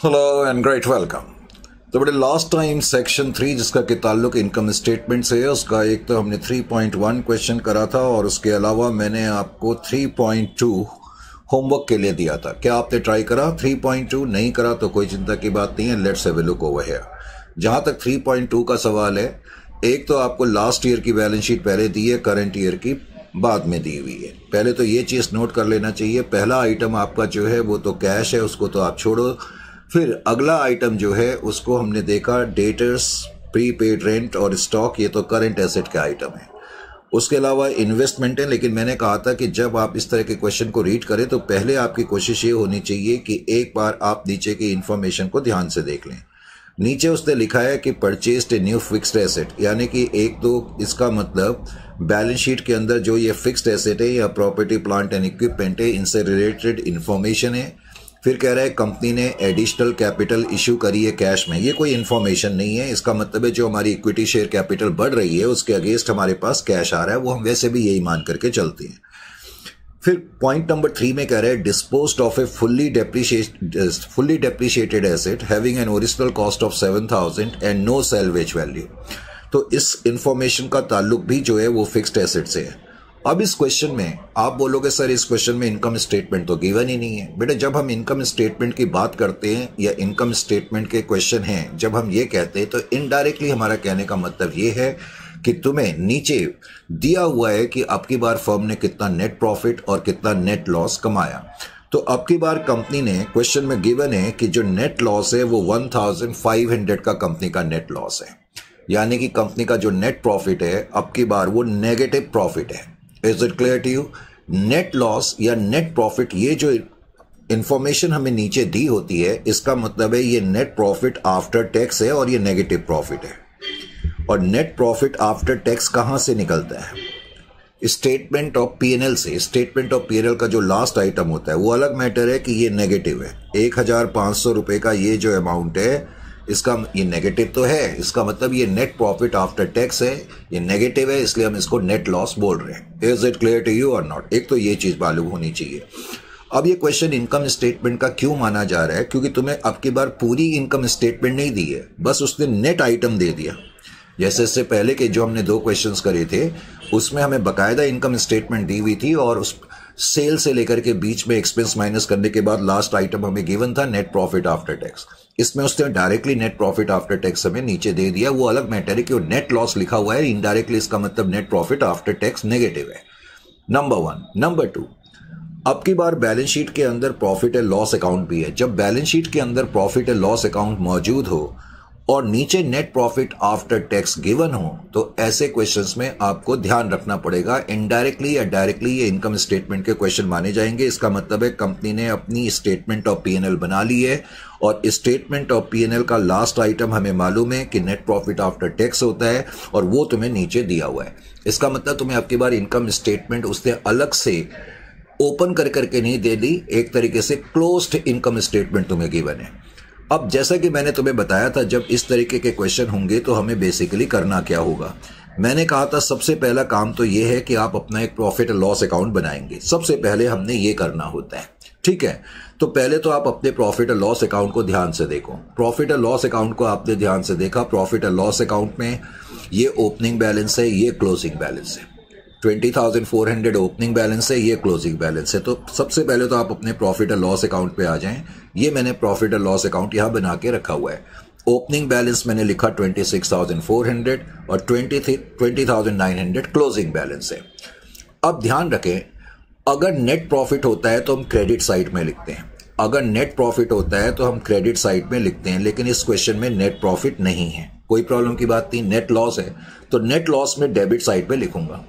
Hello and great welcome. तो बड़े last time section 3 जिसका कि ताल्लुक इनकम स्टेटमेंट से है, उसका एक तो हमने 3.1 क्वेश्चन करा था और उसके अलावा मैंने आपको 3.2 होमवर्क के लिए दिया था। क्या आपने ट्राई करा? 3.2 नहीं करा तो कोई चिंता की बात नहीं है, let's have a look over here. जहां तक 3.2 का सवाल है, एक तो आपको लास्ट ईयर की बैलेंस शीट पहले दी है, करंट ईयर की बाद में दी हुई है। पहले तो ये चीज़ नोट कर लेना चाहिए, पहला आइटम आपका जो है वो तो कैश है, उसको तो आप छोड़ो। फिर अगला आइटम जो है उसको हमने देखा डेटर्स, प्रीपेड रेंट और स्टॉक, ये तो करंट एसेट के आइटम है। उसके अलावा इन्वेस्टमेंट है, लेकिन मैंने कहा था कि जब आप इस तरह के क्वेश्चन को रीड करें तो पहले आपकी कोशिश ये होनी चाहिए कि एक बार आप नीचे की इन्फॉर्मेशन को ध्यान से देख लें। नीचे उसने लिखा है कि purchased a new fixed asset, यानी कि एक तो इसका मतलब बैलेंस शीट के अंदर जो ये फिक्स्ड एसेट है या प्रॉपर्टी प्लांट एंड इक्विपमेंट है, इनसे रिलेटेड इन्फॉर्मेशन है। फिर कह रहा है कंपनी ने एडिशनल कैपिटल इशू करी है कैश में, ये कोई इन्फॉर्मेशन नहीं है। इसका मतलब है जो हमारी इक्विटी शेयर कैपिटल बढ़ रही है उसके अगेंस्ट हमारे पास कैश आ रहा है, वो हम वैसे भी यही मान करके चलते हैं। फिर पॉइंट नंबर 3 में कह रहे हैं disposed of a fully depreciated asset having an original cost of 7,000 and no salvage value. तो इस इंफॉर्मेशन का ताल्लुक भी जो है वो फिक्स्ड एसेट से है। अब इस क्वेश्चन में आप बोलोगे सर इस क्वेश्चन में इनकम स्टेटमेंट तो गिवन ही नहीं है। बेटा जब हम इनकम स्टेटमेंट की बात करते हैं या इनकम स्टेटमेंट के क्वेश्चन हैं, जब हम ये कहते हैं तो इनडायरेक्टली हमारा कहने का मतलब ये है कि तुम्हें नीचे दिया हुआ है कि अब की बार फर्म ने कितना नेट प्रॉफिट और कितना नेट लॉस कमाया। तो अब की बार कंपनी ने क्वेश्चन में गिवन है कि जो नेट लॉस है वो 1,500 का कंपनी का नेट लॉस है, यानी कि कंपनी का जो नेट प्रॉफिट है अब की बार वो नेगेटिव प्रॉफिट है। Is it clear to you? Net loss या नेट प्रॉफिट, ये जो इंफॉर्मेशन हमें नीचे दी होती है इसका मतलब है ये नेट प्रॉफिट आफ्टर टैक्स है और ये नेगेटिव प्रॉफिट है। और नेट प्रॉफिट आफ्टर टैक्स कहां से निकलता है? स्टेटमेंट ऑफ पीएनएल से। स्टेटमेंट ऑफ पीएनएल का जो लास्ट आइटम होता है वो अलग मैटर है कि ये नेगेटिव है। 1,500 रुपए का ये जो अमाउंट है इसका ये नेगेटिव तो है, इसका मतलब ये नेट प्रॉफिट आफ्टर टैक्स है, ये नेगेटिव है, इसलिए हम इसको नेट लॉस बोल रहे हैं। Is it clear to you और नॉट? एक तो ये चीज मालूम होनी चाहिए। अब ये क्वेश्चन इनकम स्टेटमेंट का क्यों माना जा रहा है? क्योंकि तुम्हें अब की बार पूरी इनकम स्टेटमेंट नहीं दी है, बस उसने नेट आइटम दे दिया। जैसे इससे पहले के जो हमने 2 क्वेश्चंस करे थे उसमें हमें बकायदा इनकम स्टेटमेंट दी हुई थी और उस सेल से लेकर के बीच में एक्सपेंस माइनस करने के बाद लास्ट आइटम हमें गिवन था नेट प्रॉफिट आफ्टर टैक्स। इसमें उसने directly net profit after tax हमें नीचे दे दिया। वो अलग मैटर है कि वो नेट लॉस लिखा हुआ है, इनडायरेक्टली इसका मतलब net profit after tax negative है। नंबर 1। नंबर 2, अब की बार बैलेंस शीट के अंदर प्रॉफिट एंड लॉस अकाउंट भी है। जब बैलेंस शीट के अंदर प्रॉफिट एंड लॉस अकाउंट मौजूद हो और नीचे net profit after tax given हो तो ऐसे क्वेश्चंस में आपको ध्यान रखना पड़ेगा, इनडायरेक्टली या डायरेक्टली ये इनकम स्टेटमेंट के क्वेश्चन माने जाएंगे। इसका मतलब है कंपनी ने अपनी स्टेटमेंट ऑफ पीएनएल बना ली है और स्टेटमेंट ऑफ पीएनएल का लास्ट आइटम हमें मालूम है कि नेट प्रॉफिट आफ्टर टैक्स होता है और वो तुम्हें नीचे दिया हुआ है। इसका मतलब तुम्हें अब की बार इनकम स्टेटमेंट उसने अलग से ओपन कर करके नहीं दे दी, एक तरीके से क्लोज्ड इनकम स्टेटमेंट तुम्हें गिवन है। अब जैसा कि मैंने तुम्हें बताया था जब इस तरीके के क्वेश्चन होंगे तो हमें बेसिकली करना क्या होगा। मैंने कहा था सबसे पहला काम तो ये है कि आप अपना एक प्रॉफिट एंड लॉस अकाउंट बनाएंगे। सबसे पहले हमने ये करना होता है, ठीक है? तो पहले तो आप अपने प्रॉफिट एंड लॉस अकाउंट को ध्यान से देखो। प्रॉफिट एंड लॉस अकाउंट को आपने ध्यान से देखा। प्रॉफिट एंड लॉस अकाउंट में ये ओपनिंग बैलेंस है, ये क्लोजिंग बैलेंस है। 20,400 ओपनिंग बैलेंस है, ये क्लोजिंग बैलेंस है। तो सबसे पहले तो आप अपने प्रॉफिट एंड लॉस अकाउंट पे आ जाएं। ये मैंने प्रॉफिट एंड लॉस अकाउंट यहां बना के रखा हुआ है। ओपनिंग बैलेंस मैंने लिखा 26,400 और 20,900 क्लोजिंग बैलेंस है। अब ध्यान रखें, अगर नेट प्रॉफिट होता है तो हम क्रेडिट साइड में लिखते हैं, अगर नेट प्रॉफिट होता है तो हम क्रेडिट साइड में लिखते हैं, लेकिन इस क्वेश्चन में नेट प्रॉफिट नहीं है, कोई प्रॉब्लम की बात नहीं। नेट लॉस है तो नेट लॉस में डेबिट साइड पे लिखूंगा।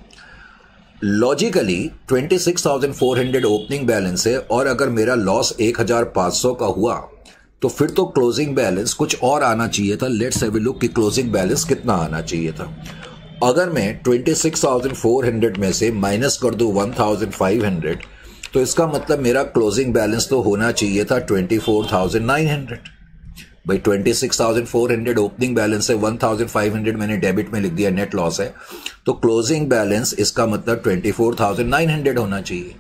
लॉजिकली 26,400 ओपनिंग बैलेंस है और अगर मेरा लॉस 1,500 का हुआ तो फिर तो क्लोजिंग बैलेंस कुछ और आना चाहिए था। लेट्स हैव अ लुक कि क्लोजिंग बैलेंस कितना आना चाहिए था। अगर मैं 26,400 में से माइनस कर दूं 1,500 तो इसका मतलब मेरा क्लोजिंग बैलेंस तो होना चाहिए था 24,900। भाई 26,400 ओपनिंग बैलेंस है, 1,500 मैंने डेबिट में लिख दिया, नेट लॉस है, तो क्लोजिंग बैलेंस इसका मतलब 24,900 होना चाहिए।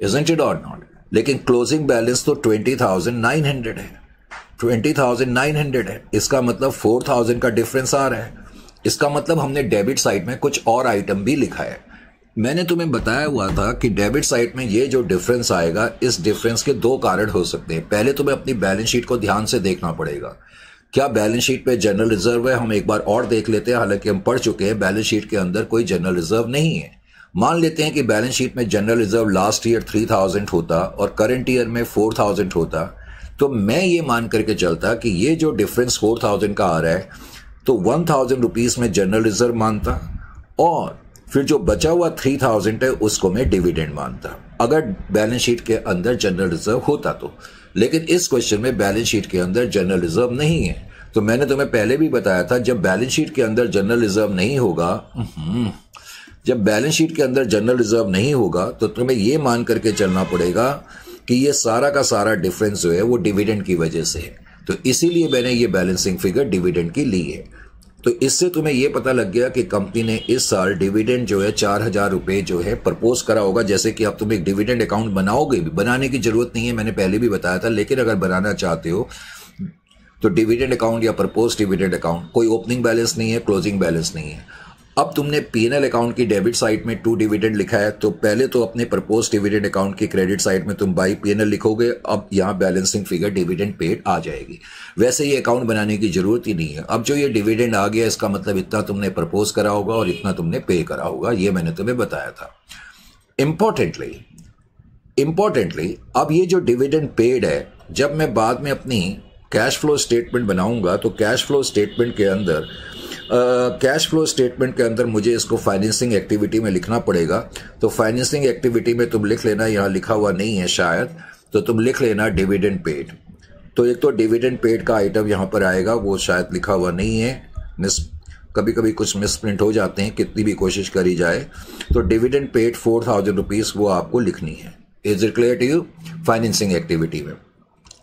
इजंट इट और नॉट? लेकिन क्लोजिंग बैलेंस तो 20,900 है। 20,900 है, इसका मतलब 4,000 का डिफरेंस आ रहा है। इसका मतलब हमने डेबिट साइड में कुछ और आइटम भी लिखा है। मैंने तुम्हें बताया हुआ था कि डेबिट साइड में ये जो डिफरेंस आएगा, इस डिफरेंस के दो कारण हो सकते हैं। पहले तुम्हें अपनी बैलेंस शीट को ध्यान से देखना पड़ेगा। क्या बैलेंस शीट पे जनरल रिजर्व है? हम एक बार और देख लेते हैं। हालांकि हम पढ़ चुके हैं, बैलेंस शीट के अंदर कोई जनरल रिजर्व नहीं है। मान लेते हैं कि बैलेंस शीट में जनरल रिजर्व लास्ट ईयर 3,000 होता और करंट ईयर में 4,000 होता, तो मैं ये मान करके चलता कि ये जो डिफरेंस 4,000 का आ रहा है, तो 1,000 रुपीज में जनरल रिजर्व मानता और फिर जो बचा हुआ 3,000 है उसको मैं डिविडेंड मानता, अगर बैलेंस शीट के अंदर जनरल रिजर्व होता तो। लेकिन इस क्वेश्चन में बैलेंस शीट के अंदर जनरल रिजर्व नहीं है। तो मैंने तुम्हें पहले भी बताया था, जब बैलेंस शीट के अंदर जनरल रिजर्व नहीं होगा, जब बैलेंस शीट के अंदर जनरल रिजर्व नहीं होगा तो तुम्हें यह मान करके चलना पड़ेगा कि ये सारा का सारा डिफरेंस जो है वो डिविडेंड की वजह से है। तो इसीलिए मैंने ये बैलेंसिंग फिगर डिविडेंड की ली है। तो इससे तुम्हें यह पता लग गया कि कंपनी ने इस साल डिविडेंड जो है 4,000 रुपए जो है प्रपोज करा होगा। जैसे कि अब तुम एक डिविडेंड अकाउंट बनाओगे, बनाने की जरूरत नहीं है, मैंने पहले भी बताया था, लेकिन अगर बनाना चाहते हो तो डिविडेंड अकाउंट या प्रपोज डिविडेंड अकाउंट, कोई ओपनिंग बैलेंस नहीं है, क्लोजिंग बैलेंस नहीं है। अब तुमने पीएनएल अकाउंट की डेबिट साइड में 2 डिविडेंड लिखा है, तो पहले तो अपने प्रपोज डिविडेंड अकाउंट की क्रेडिट साइड में तुम बाई पीएनएल लिखोगे। अब यहां बैलेंसिंग फिगर डिविडेंड पेड आ जाएगी। वैसे ये अकाउंट बनाने की जरूरत ही नहीं है। अब जो ये डिविडेंड आ गया, इसका मतलब इतना तुमने प्रपोज करा होगा और इतना तुमने पे करा होगा, ये मैंने तुम्हें बताया था। इंपॉर्टेंटली अब ये जो डिविडेंड पेड है, जब मैं बाद में अपनी कैश फ्लो स्टेटमेंट बनाऊंगा तो कैश फ्लो स्टेटमेंट के अंदर मुझे इसको फाइनेंसिंग एक्टिविटी में लिखना पड़ेगा। तो फाइनेंसिंग एक्टिविटी में तुम लिख लेना, यहां लिखा हुआ नहीं है शायद, तो तुम लिख लेना डिविडेंड पेड। तो एक तो डिविडेंड पेड का आइटम यहां पर आएगा, वो शायद लिखा हुआ नहीं है, कभी कभी कुछ मिसप्रिंट हो जाते हैं, कितनी भी कोशिश करी जाए। तो डिविडेंड पेड 4,000 रुपीज वो आपको लिखनी है। Is it clear to you? Financing activity में,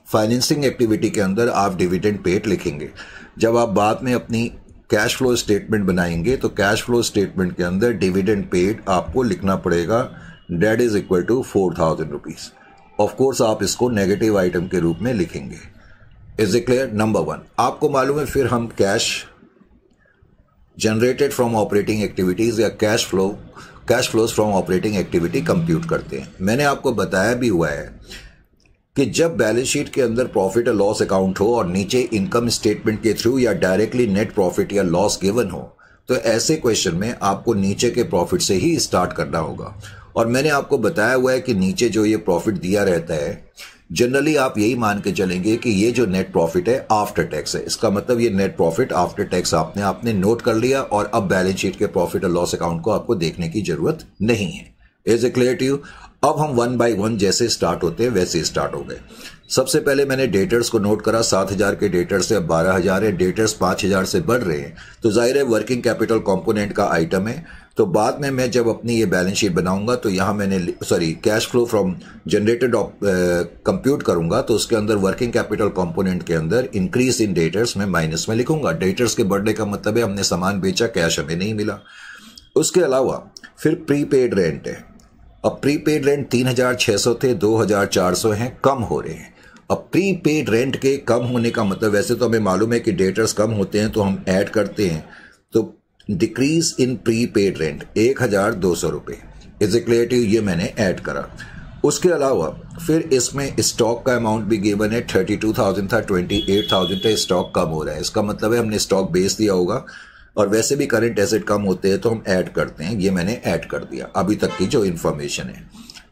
फाइनेंसिंग एक्टिविटी के अंदर आप डिविडेंड पेड लिखेंगे। जब आप बाद में अपनी कैश फ्लो स्टेटमेंट बनाएंगे तो कैश फ्लो स्टेटमेंट के अंदर डिविडेंड पेड आपको लिखना पड़ेगा, debt is equal to 4,000 rupees. Of course आप इसको नेगेटिव आइटम के रूप में लिखेंगे। Is it clear? नंबर 1, आपको मालूम है फिर हम cash generated from operating activities या cash flows from operating activity compute करते हैं। मैंने आपको बताया भी हुआ है कि जब बैलेंस शीट के अंदर प्रॉफिट और लॉस अकाउंट हो और नीचे इनकम स्टेटमेंट के थ्रू या डायरेक्टली नेट प्रॉफिट या लॉस गिवन हो, तो ऐसे क्वेश्चन में आपको नीचे के प्रॉफिट से ही स्टार्ट करना होगा। और मैंने आपको बताया हुआ है कि नीचे जो ये प्रॉफिट दिया रहता है, जनरली आप यही मान के चलेंगे कि ये जो नेट प्रॉफिट है आफ्टर टैक्स है। इसका मतलब ये नेट प्रॉफिट आफ्टर टैक्स आपने नोट कर लिया और अब बैलेंस शीट के प्रॉफिट और लॉस अकाउंट को आपको देखने की जरूरत नहीं है। Is it clear to you? अब हम 1 बाय 1 जैसे स्टार्ट होते हैं वैसे स्टार्ट हो गए। सबसे पहले मैंने डेटर्स को नोट करा, 7,000 के डेटर्स से अब 12,000 है, डेटर्स 5,000 से बढ़ रहे हैं, तो जाहिर है वर्किंग कैपिटल कंपोनेंट का आइटम है। तो बाद में मैं जब अपनी ये बैलेंस शीट बनाऊंगा तो यहां मैंने cash flow from generated compute करूंगा, तो उसके अंदर वर्किंग कैपिटल कंपोनेंट के अंदर इंक्रीज इन डेटर्स में माइनस में लिखूंगा। डेटर्स के बढ़ने का मतलब है हमने सामान बेचा, कैश हमें नहीं मिला। उसके अलावा फिर प्रीपेड रेंट है। अब प्रीपेड रेंट 3,600 थे, 2,400 हैं, कम हो रहे हैं। अब प्रीपेड रेंट के कम होने का मतलब, वैसे तो हमें मालूम है कि डेटर्स कम होते हैं तो हम ऐड करते हैं, तो डिक्रीज इन प्रीपेड रेंट 1,200 रुपये। Is it clear to you? ये मैंने ऐड करा। उसके अलावा फिर इसमें स्टॉक का अमाउंट भी गिवन है, 32,000 था, 28,000 है, स्टॉक कम हो रहा है। इसका मतलब है हमने स्टॉक बेच दिया होगा, और वैसे भी करंट एसेट कम होते हैं तो हम ऐड करते हैं। ये मैंने ऐड कर दिया अभी तक की जो इन्फॉर्मेशन है।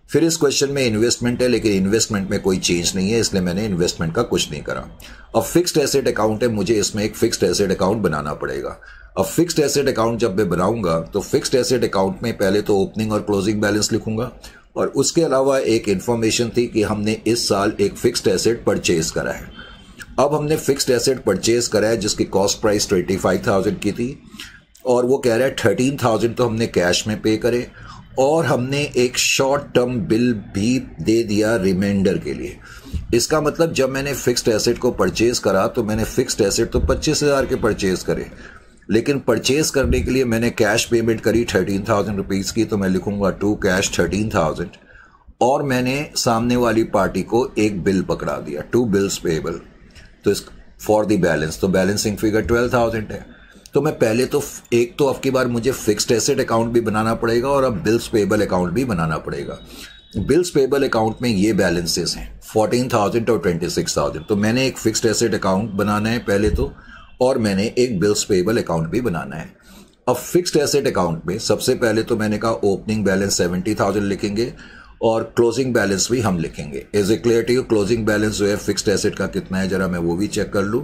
फिर इस क्वेश्चन में इन्वेस्टमेंट है, लेकिन इन्वेस्टमेंट में कोई चेंज नहीं है, इसलिए मैंने इन्वेस्टमेंट का कुछ नहीं करा। अब फिक्स्ड एसेट अकाउंट है, मुझे इसमें एक फिक्स्ड एसेट अकाउंट बनाना पड़ेगा। अब फिक्स्ड एसेट अकाउंट जब मैं बनाऊंगा तो फिक्स्ड एसेट अकाउंट में पहले तो ओपनिंग और क्लोजिंग बैलेंस लिखूंगा, और उसके अलावा एक इन्फॉर्मेशन थी कि हमने इस साल एक फिक्स्ड एसेट परचेज करा है। अब हमने फिक्स्ड एसेट परचेज करा है जिसकी कॉस्ट प्राइस 25,000 की थी, और वो कह रहा है 13,000 तो हमने कैश में पे करे, और हमने एक शॉर्ट टर्म बिल भी दे दिया रिमाइंडर के लिए। इसका मतलब जब मैंने फिक्स्ड एसेट को परचेज करा तो मैंने फिक्स्ड एसेट तो 25,000 के परचेज करे, लेकिन परचेज करने के लिए मैंने कैश पेमेंट करी 13,000 रुपीज की, तो मैं लिखूंगा टू कैश 13,000, और मैंने सामने वाली पार्टी को एक बिल पकड़ा दिया, 2 बिल्स पेएबल। तो इस फॉर द बैलेंस, तो बैलेंसिंग फिगर 12,000 है। तो मैं पहले तो एक तो अब की बार मुझे फिक्स्ड एसेट अकाउंट भी बनाना पड़ेगा और अब बिल्स पेबल अकाउंट भी बनाना पड़ेगा। बिल्स पेबल अकाउंट में ये बैलेंसेस हैं 14,000 और 26,000। तो मैंने एक फिक्स्ड एसेट अकाउंट बनाना है पहले तो, और मैंने एक बिल्स पेबल अकाउंट भी बनाना है। अब फिक्स्ड एसेट अकाउंट में सबसे पहले तो मैंने कहा ओपनिंग बैलेंस 70,000 लिखेंगे और क्लोजिंग बैलेंस भी हम लिखेंगे। Is it clear to you? Closing balance जो है फिक्स्ड एसेट का कितना है जरा मैं वो भी चेक कर लूं।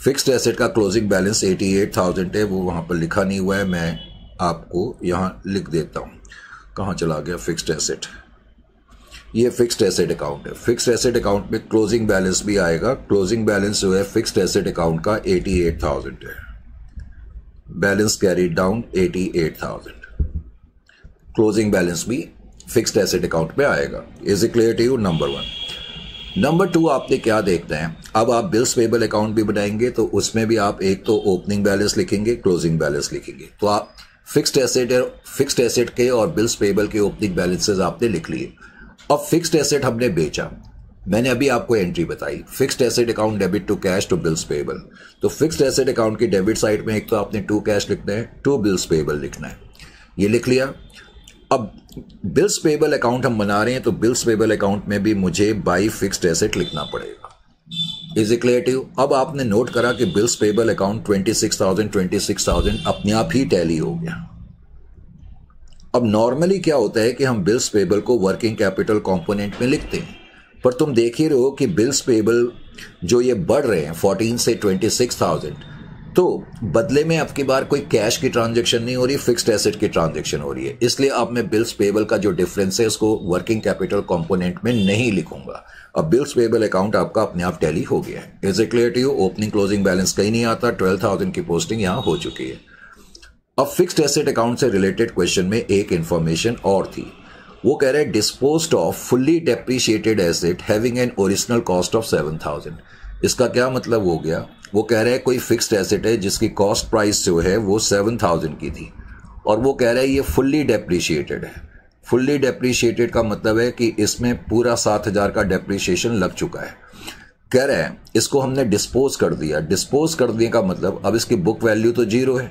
फिक्स्ड एसेट का क्लोजिंग बैलेंस 88,000 है, वो वहां पर लिखा नहीं हुआ है, मैं आपको यहां लिख देता हूं। कहां चला गया फिक्स्ड एसेट? ये फिक्स्ड एसेट अकाउंट है। फिक्स्ड एसेट अकाउंट में क्लोजिंग बैलेंस भी आएगा। क्लोजिंग बैलेंस जो है फिक्स्ड एसेट अकाउंट का 88,000 है। Balance carry down 88,000। Closing balance भी फिक्स्ड एसेट अकाउंट में आएगा। Is it clear to you? Number 1। Number 2 आपने क्या देखते हैं, अब आप बिल्स पेबल अकाउंट भी बनाएंगे तो उसमें भी आप एक तो ओपनिंग बैलेंस लिखेंगे, क्लोजिंग बैलेंस लिखेंगे। तो आप फिक्स्ड एसेट के और बिल्स पेबल के ओपनिंग बैलेंसेस आपने लिख लिए। अब फिक्स्ड एसेट हमने बेचा, मैंने अभी आपको एंट्री बताई, fixed asset account debit to cash to bills payable. तो फिक्स्ड एसेट अकाउंट की डेबिट साइड में एक तो आपने टू कैश लिखना है, टू बिल्स पेबल लिखना है, ये लिख लिया। अब बिल्स पेबल अकाउंट हम बना रहे हैं तो बिल्स पेबल अकाउंट में भी मुझे बाई फिक्स्ड एसेट लिखना पड़ेगा। Is it clear to you? अब आपने नोट करा कि बिल्स पेबल अकाउंट 26,000 अपने आप ही टैली हो गया। अब नॉर्मली क्या होता है कि हम बिल्स पेबल को वर्किंग कैपिटल कंपोनेंट में लिखते हैं, पर तुम देख ही रहे हो कि बिल्स पेबल जो ये बढ़ रहे हैं 14 से 26,000, तो बदले में अब की बार कोई कैश की ट्रांजैक्शन नहीं हो रही, फिक्स्ड एसेट की ट्रांजैक्शन हो रही है। इसलिए अब मैं बिल्स पेबल का जो डिफरेंस है उसको वर्किंग कैपिटल कंपोनेंट में नहीं लिखूंगा। अब बिल्स पेबल अकाउंट आपका अपने आप टैली हो गया है। Is it clear to you? Opening closing balance कहीं नहीं आता, 12,000 की पोस्टिंग यहां हो चुकी है। अब फिक्स्ड एसेट अकाउंट से रिलेटेड क्वेश्चन में एक इंफॉर्मेशन और थी, वो कह रहे हैं disposed off fully depreciated asset having an original cost of 7,000। इसका क्या मतलब हो गया? वो कह रहे हैं कोई फिक्स्ड एसेट है जिसकी कॉस्ट प्राइस जो है वो 7,000 की थी और वो कह रहे हैं ये फुल्ली डेप्रिशिएटेड है। फुल्ली डेप्रिशिएटेड का मतलब है कि इसमें पूरा 7,000 का डेप्रिशिएशन लग चुका है। कह रहे हैं इसको हमने डिस्पोज कर दिया। डिस्पोज कर दिए का मतलब अब इसकी बुक वैल्यू तो 0 है,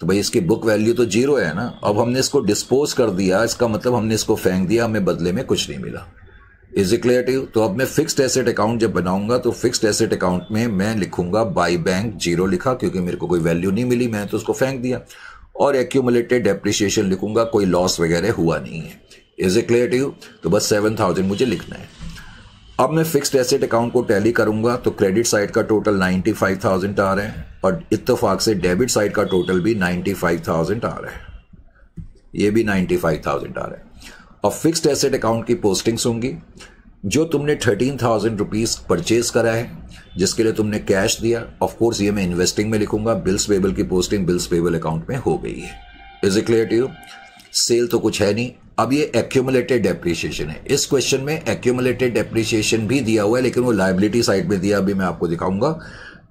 तो भाई इसकी बुक वैल्यू तो 0 है ना। अब हमने इसको डिस्पोज कर दिया, इसका मतलब हमने इसको फेंक दिया, हमें बदले में कुछ नहीं मिला। Is it clear to you? तो अब मैं फिक्स्ड एसेट अकाउंट जब बनाऊंगा तो फिक्स्ड एसेट अकाउंट में मैं लिखूंगा बाई बैंक 0 लिखा क्योंकि मेरे को कोई वैल्यू नहीं मिली, मैं तो उसको फेंक दिया, और एक्यूमुलेटेड डेप्रिशिएशन लिखूंगा, कोई लॉस वगैरह हुआ नहीं है। Is it clear to you? तो बस 7,000 मुझे लिखना है। अब मैं फिक्स्ड एसेट अकाउंट को टैली करूंगा तो क्रेडिट साइड का टोटल 95,000 आ रहा है और इत्तेफाक से डेबिट साइड का टोटल भी 95,000 आ रहा है, ये भी 95,000 आ रहा है। अब फिक्स्ड एसेट अकाउंट की पोस्टिंग्स होंगी, जो तुमने 13,000 रुपीज परचेज करा है जिसके लिए तुमने कैश दिया, ऑफ कोर्स ये मैं इन्वेस्टिंग में लिखूंगा। बिल्स पेबल की पोस्टिंग बिल्स पेबल अकाउंट में हो गई है। Is it clear to you? Sale तो कुछ है नहीं। अब ये एक्यूमुलेटेड डेप्रिशिएशन है। इस क्वेश्चन में एक्यूमुलेटेड डेप्रिशिएशन भी दिया हुआ है लेकिन वो लायबिलिटी साइड में दिया, अभी मैं आपको दिखाऊंगा।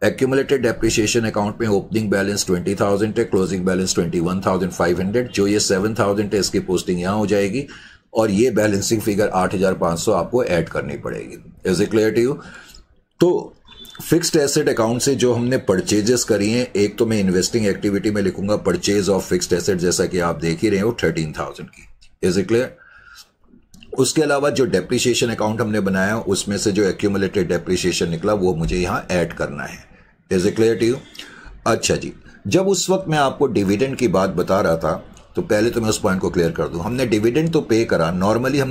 एक्यूमुलेटेड डेप्रिशिएशन अकाउंट में ओपनिंग बैलेंस 20,000 है, क्लोजिंग बैलेंस 21,500। जो ये 7,000 है इसकी पोस्टिंग यहां हो जाएगी और ये बैलेंसिंग फिगर 8,500 आपको ऐड करनी पड़ेगी। Is it clear to you? तो फिक्स्ड एसेट अकाउंट से जो हमने परचेजेस करी हैं, एक तो मैं इन्वेस्टिंग एक्टिविटी में लिखूंगा परचेज ऑफ फिक्स्ड एसेट, जैसा कि आप देख ही रहे हो 13,000 की। Is it clear? उसके अलावा जो डेप्रिशिएशन अकाउंट हमने बनाया उसमें से जो एक्यूमुलेटेड डेप्रिशिएशन निकला वो मुझे यहां ऐड करना है। Is it clear to you? अच्छा जी, जब उस वक्त मैं आपको डिविडेंड की बात बता रहा था तो पहले तो मैं उस पॉइंट को क्लियर कर दूं। हमने डिविडेंड तो पे करा नॉर्मली,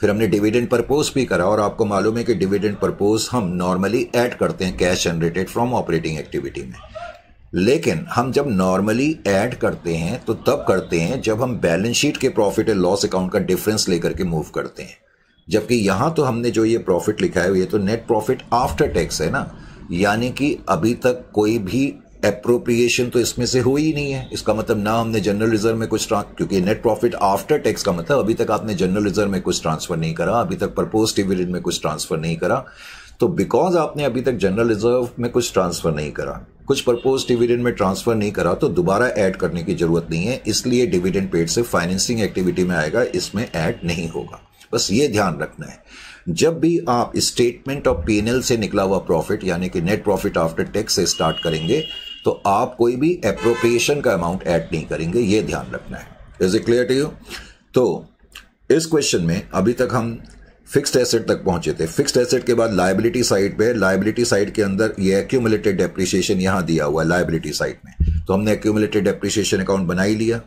फिर हमने डिविडेंड परपोज भी करा, और आपको मालूम है कि डिविडेंड परपोज हम नॉर्मली ऐड करते हैं cash generated from operating activity में। लेकिन हम जब नॉर्मली ऐड करते हैं तो तब करते हैं जब हम बैलेंस शीट के प्रॉफिट एंड लॉस अकाउंट का डिफरेंस लेकर के मूव करते हैं। जबकि यहां तो हमने जो ये प्रॉफिट लिखा है ये तो नेट प्रॉफिट आफ्टर टैक्स है ना, यानी कि अभी तक कोई भी एप्रोप्रिएशन तो इसमें से हुई ही नहीं है। इसका मतलब ना हमने जनरल रिजर्व में कुछ क्योंकि नेट प्रॉफिट आफ्टर टैक्स का मतलब अभी तक आपने जनरल रिजर्व में कुछ ट्रांसफर नहीं करा, अभी तक प्रपोज डिविडेंड में कुछ ट्रांसफर नहीं करा। तो बिकॉज आपने अभी तक जनरल रिजर्व में कुछ ट्रांसफर नहीं करा, कुछ प्रपोज डिविडेंड में ट्रांसफर नहीं करा, तो दोबारा ऐड करने की जरूरत नहीं है। इसलिए डिविडेंड पेड से फाइनेंसिंग एक्टिविटी में आएगा, इसमें ऐड नहीं होगा। बस ये ध्यान रखना है। जब भी आप स्टेटमेंट ऑफ पीएनएल से निकला हुआ प्रॉफिट यानी कि नेट प्रॉफिट आफ्टर टैक्स से स्टार्ट करेंगे तो आप कोई भी एप्रोप्रिएशन का अमाउंट ऐड नहीं करेंगे, ये ध्यान रखना है। Is it clear to you? तो इस क्वेश्चन में अभी तक हम फिक्स्ड एसेट तक पहुंचे थे। फिक्स्ड एसेट के बाद लायबिलिटी साइड पे, लायबिलिटी साइड के अंदर ये एक्यूमुलेटेड डेप्रिसिएशन यहां दिया हुआ है लायबिलिटी साइड में, तो हमने एक्यूमुलेटेड डेप्रिसिएशन अकाउंट बना ही लिया।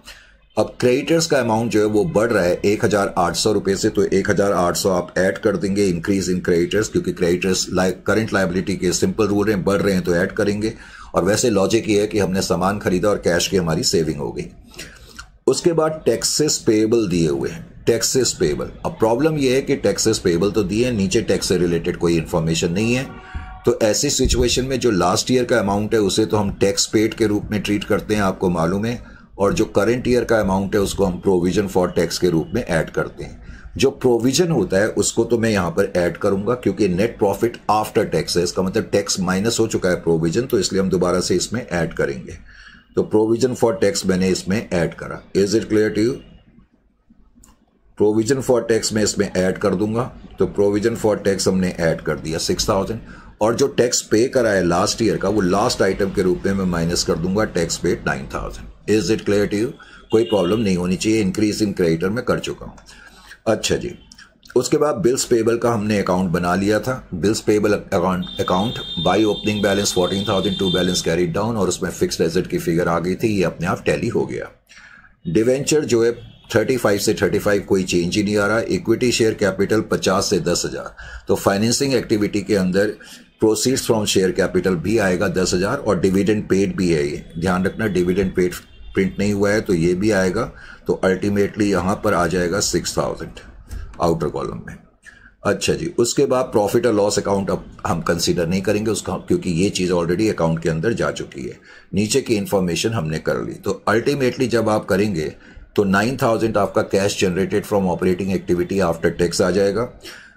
अब क्रेडिटर्स का अमाउंट जो है वो बढ़ रहा है 1800 रुपए से, तो 1800 आप ऐड कर देंगे इंक्रीज इन क्रेडिटर्स, क्योंकि क्रेडिटर्स करंट लायबिलिटी के सिंपल रूल हैं, बढ़ रहे हैं तो ऐड करेंगे। और वैसे लॉजिक ये है कि हमने सामान खरीदा और कैश की हमारी सेविंग हो गई। उसके बाद टैक्सेस पेएबल दिए हुए हैं, टैक्सेस पेएबल। अब प्रॉब्लम ये है कि टैक्सेस पेएबल तो दिए, नीचे टैक्स से रिलेटेड कोई इंफॉर्मेशन नहीं है। तो ऐसी सिचुएशन में जो लास्ट ईयर का अमाउंट है उसे तो हम टैक्स पेड के रूप में ट्रीट करते हैं, आपको मालूम है, और जो करंट ईयर का अमाउंट है उसको हम प्रोविजन फॉर टैक्स के रूप में ऐड करते हैं। जो प्रोविजन होता है उसको तो मैं यहां पर ऐड करूंगा, क्योंकि नेट प्रॉफिट आफ्टर टैक्स है, इसका मतलब टैक्स माइनस हो चुका है प्रोविजन, तो इसलिए हम दोबारा से इसमें ऐड करेंगे। तो प्रोविजन फॉर टैक्स मैंने इसमें ऐड करा। Is it clear to you? Provision for tax में इसमें ऐड कर दूंगा, तो प्रोविजन फॉर टैक्स हमने ऐड कर दिया 6000, और जो टैक्स पे करा है लास्ट ईयर का वो लास्ट आइटम के रूप में मैं माइनस कर दूंगा tax paid 9000। Is it clear to you? कोई प्रॉब्लम नहीं होनी चाहिए, इंक्रीज इन क्रेडिटर में कर चुका हूं। अच्छा जी, उसके बाद बिल्स पेबल का हमने अकाउंट बना लिया था। Bills payable account by opening balance 14,000 to balance carried down, और उसमें फिक्स्ड एसेट की फिगर आ गई थी, ये अपने आप टैली हो गया। डिवेंचर जो है 35 से 35 कोई चेंज ही नहीं आ रहा। इक्विटी शेयर कैपिटल 50 से 10,000, तो फाइनेंसिंग एक्टिविटी के अंदर प्रोसीड्स फ्रॉम शेयर कैपिटल भी आएगा 10,000, और डिविडेंड पेड भी है, ये ध्यान रखना, डिविडेंड पेड प्रिंट नहीं हुआ है तो ये भी आएगा, तो अल्टीमेटली यहां पर आ जाएगा 6000 आउटर कॉलम में। अच्छा जी, उसके बाद प्रॉफिट और लॉस अकाउंट अब हम कंसीडर नहीं करेंगे उसका, क्योंकि ये चीज ऑलरेडी अकाउंट के अंदर जा चुकी है, नीचे की इंफॉर्मेशन हमने कर ली। तो अल्टीमेटली जब आप करेंगे तो 9000 आपका cash generated from operating activity after tax आ जाएगा,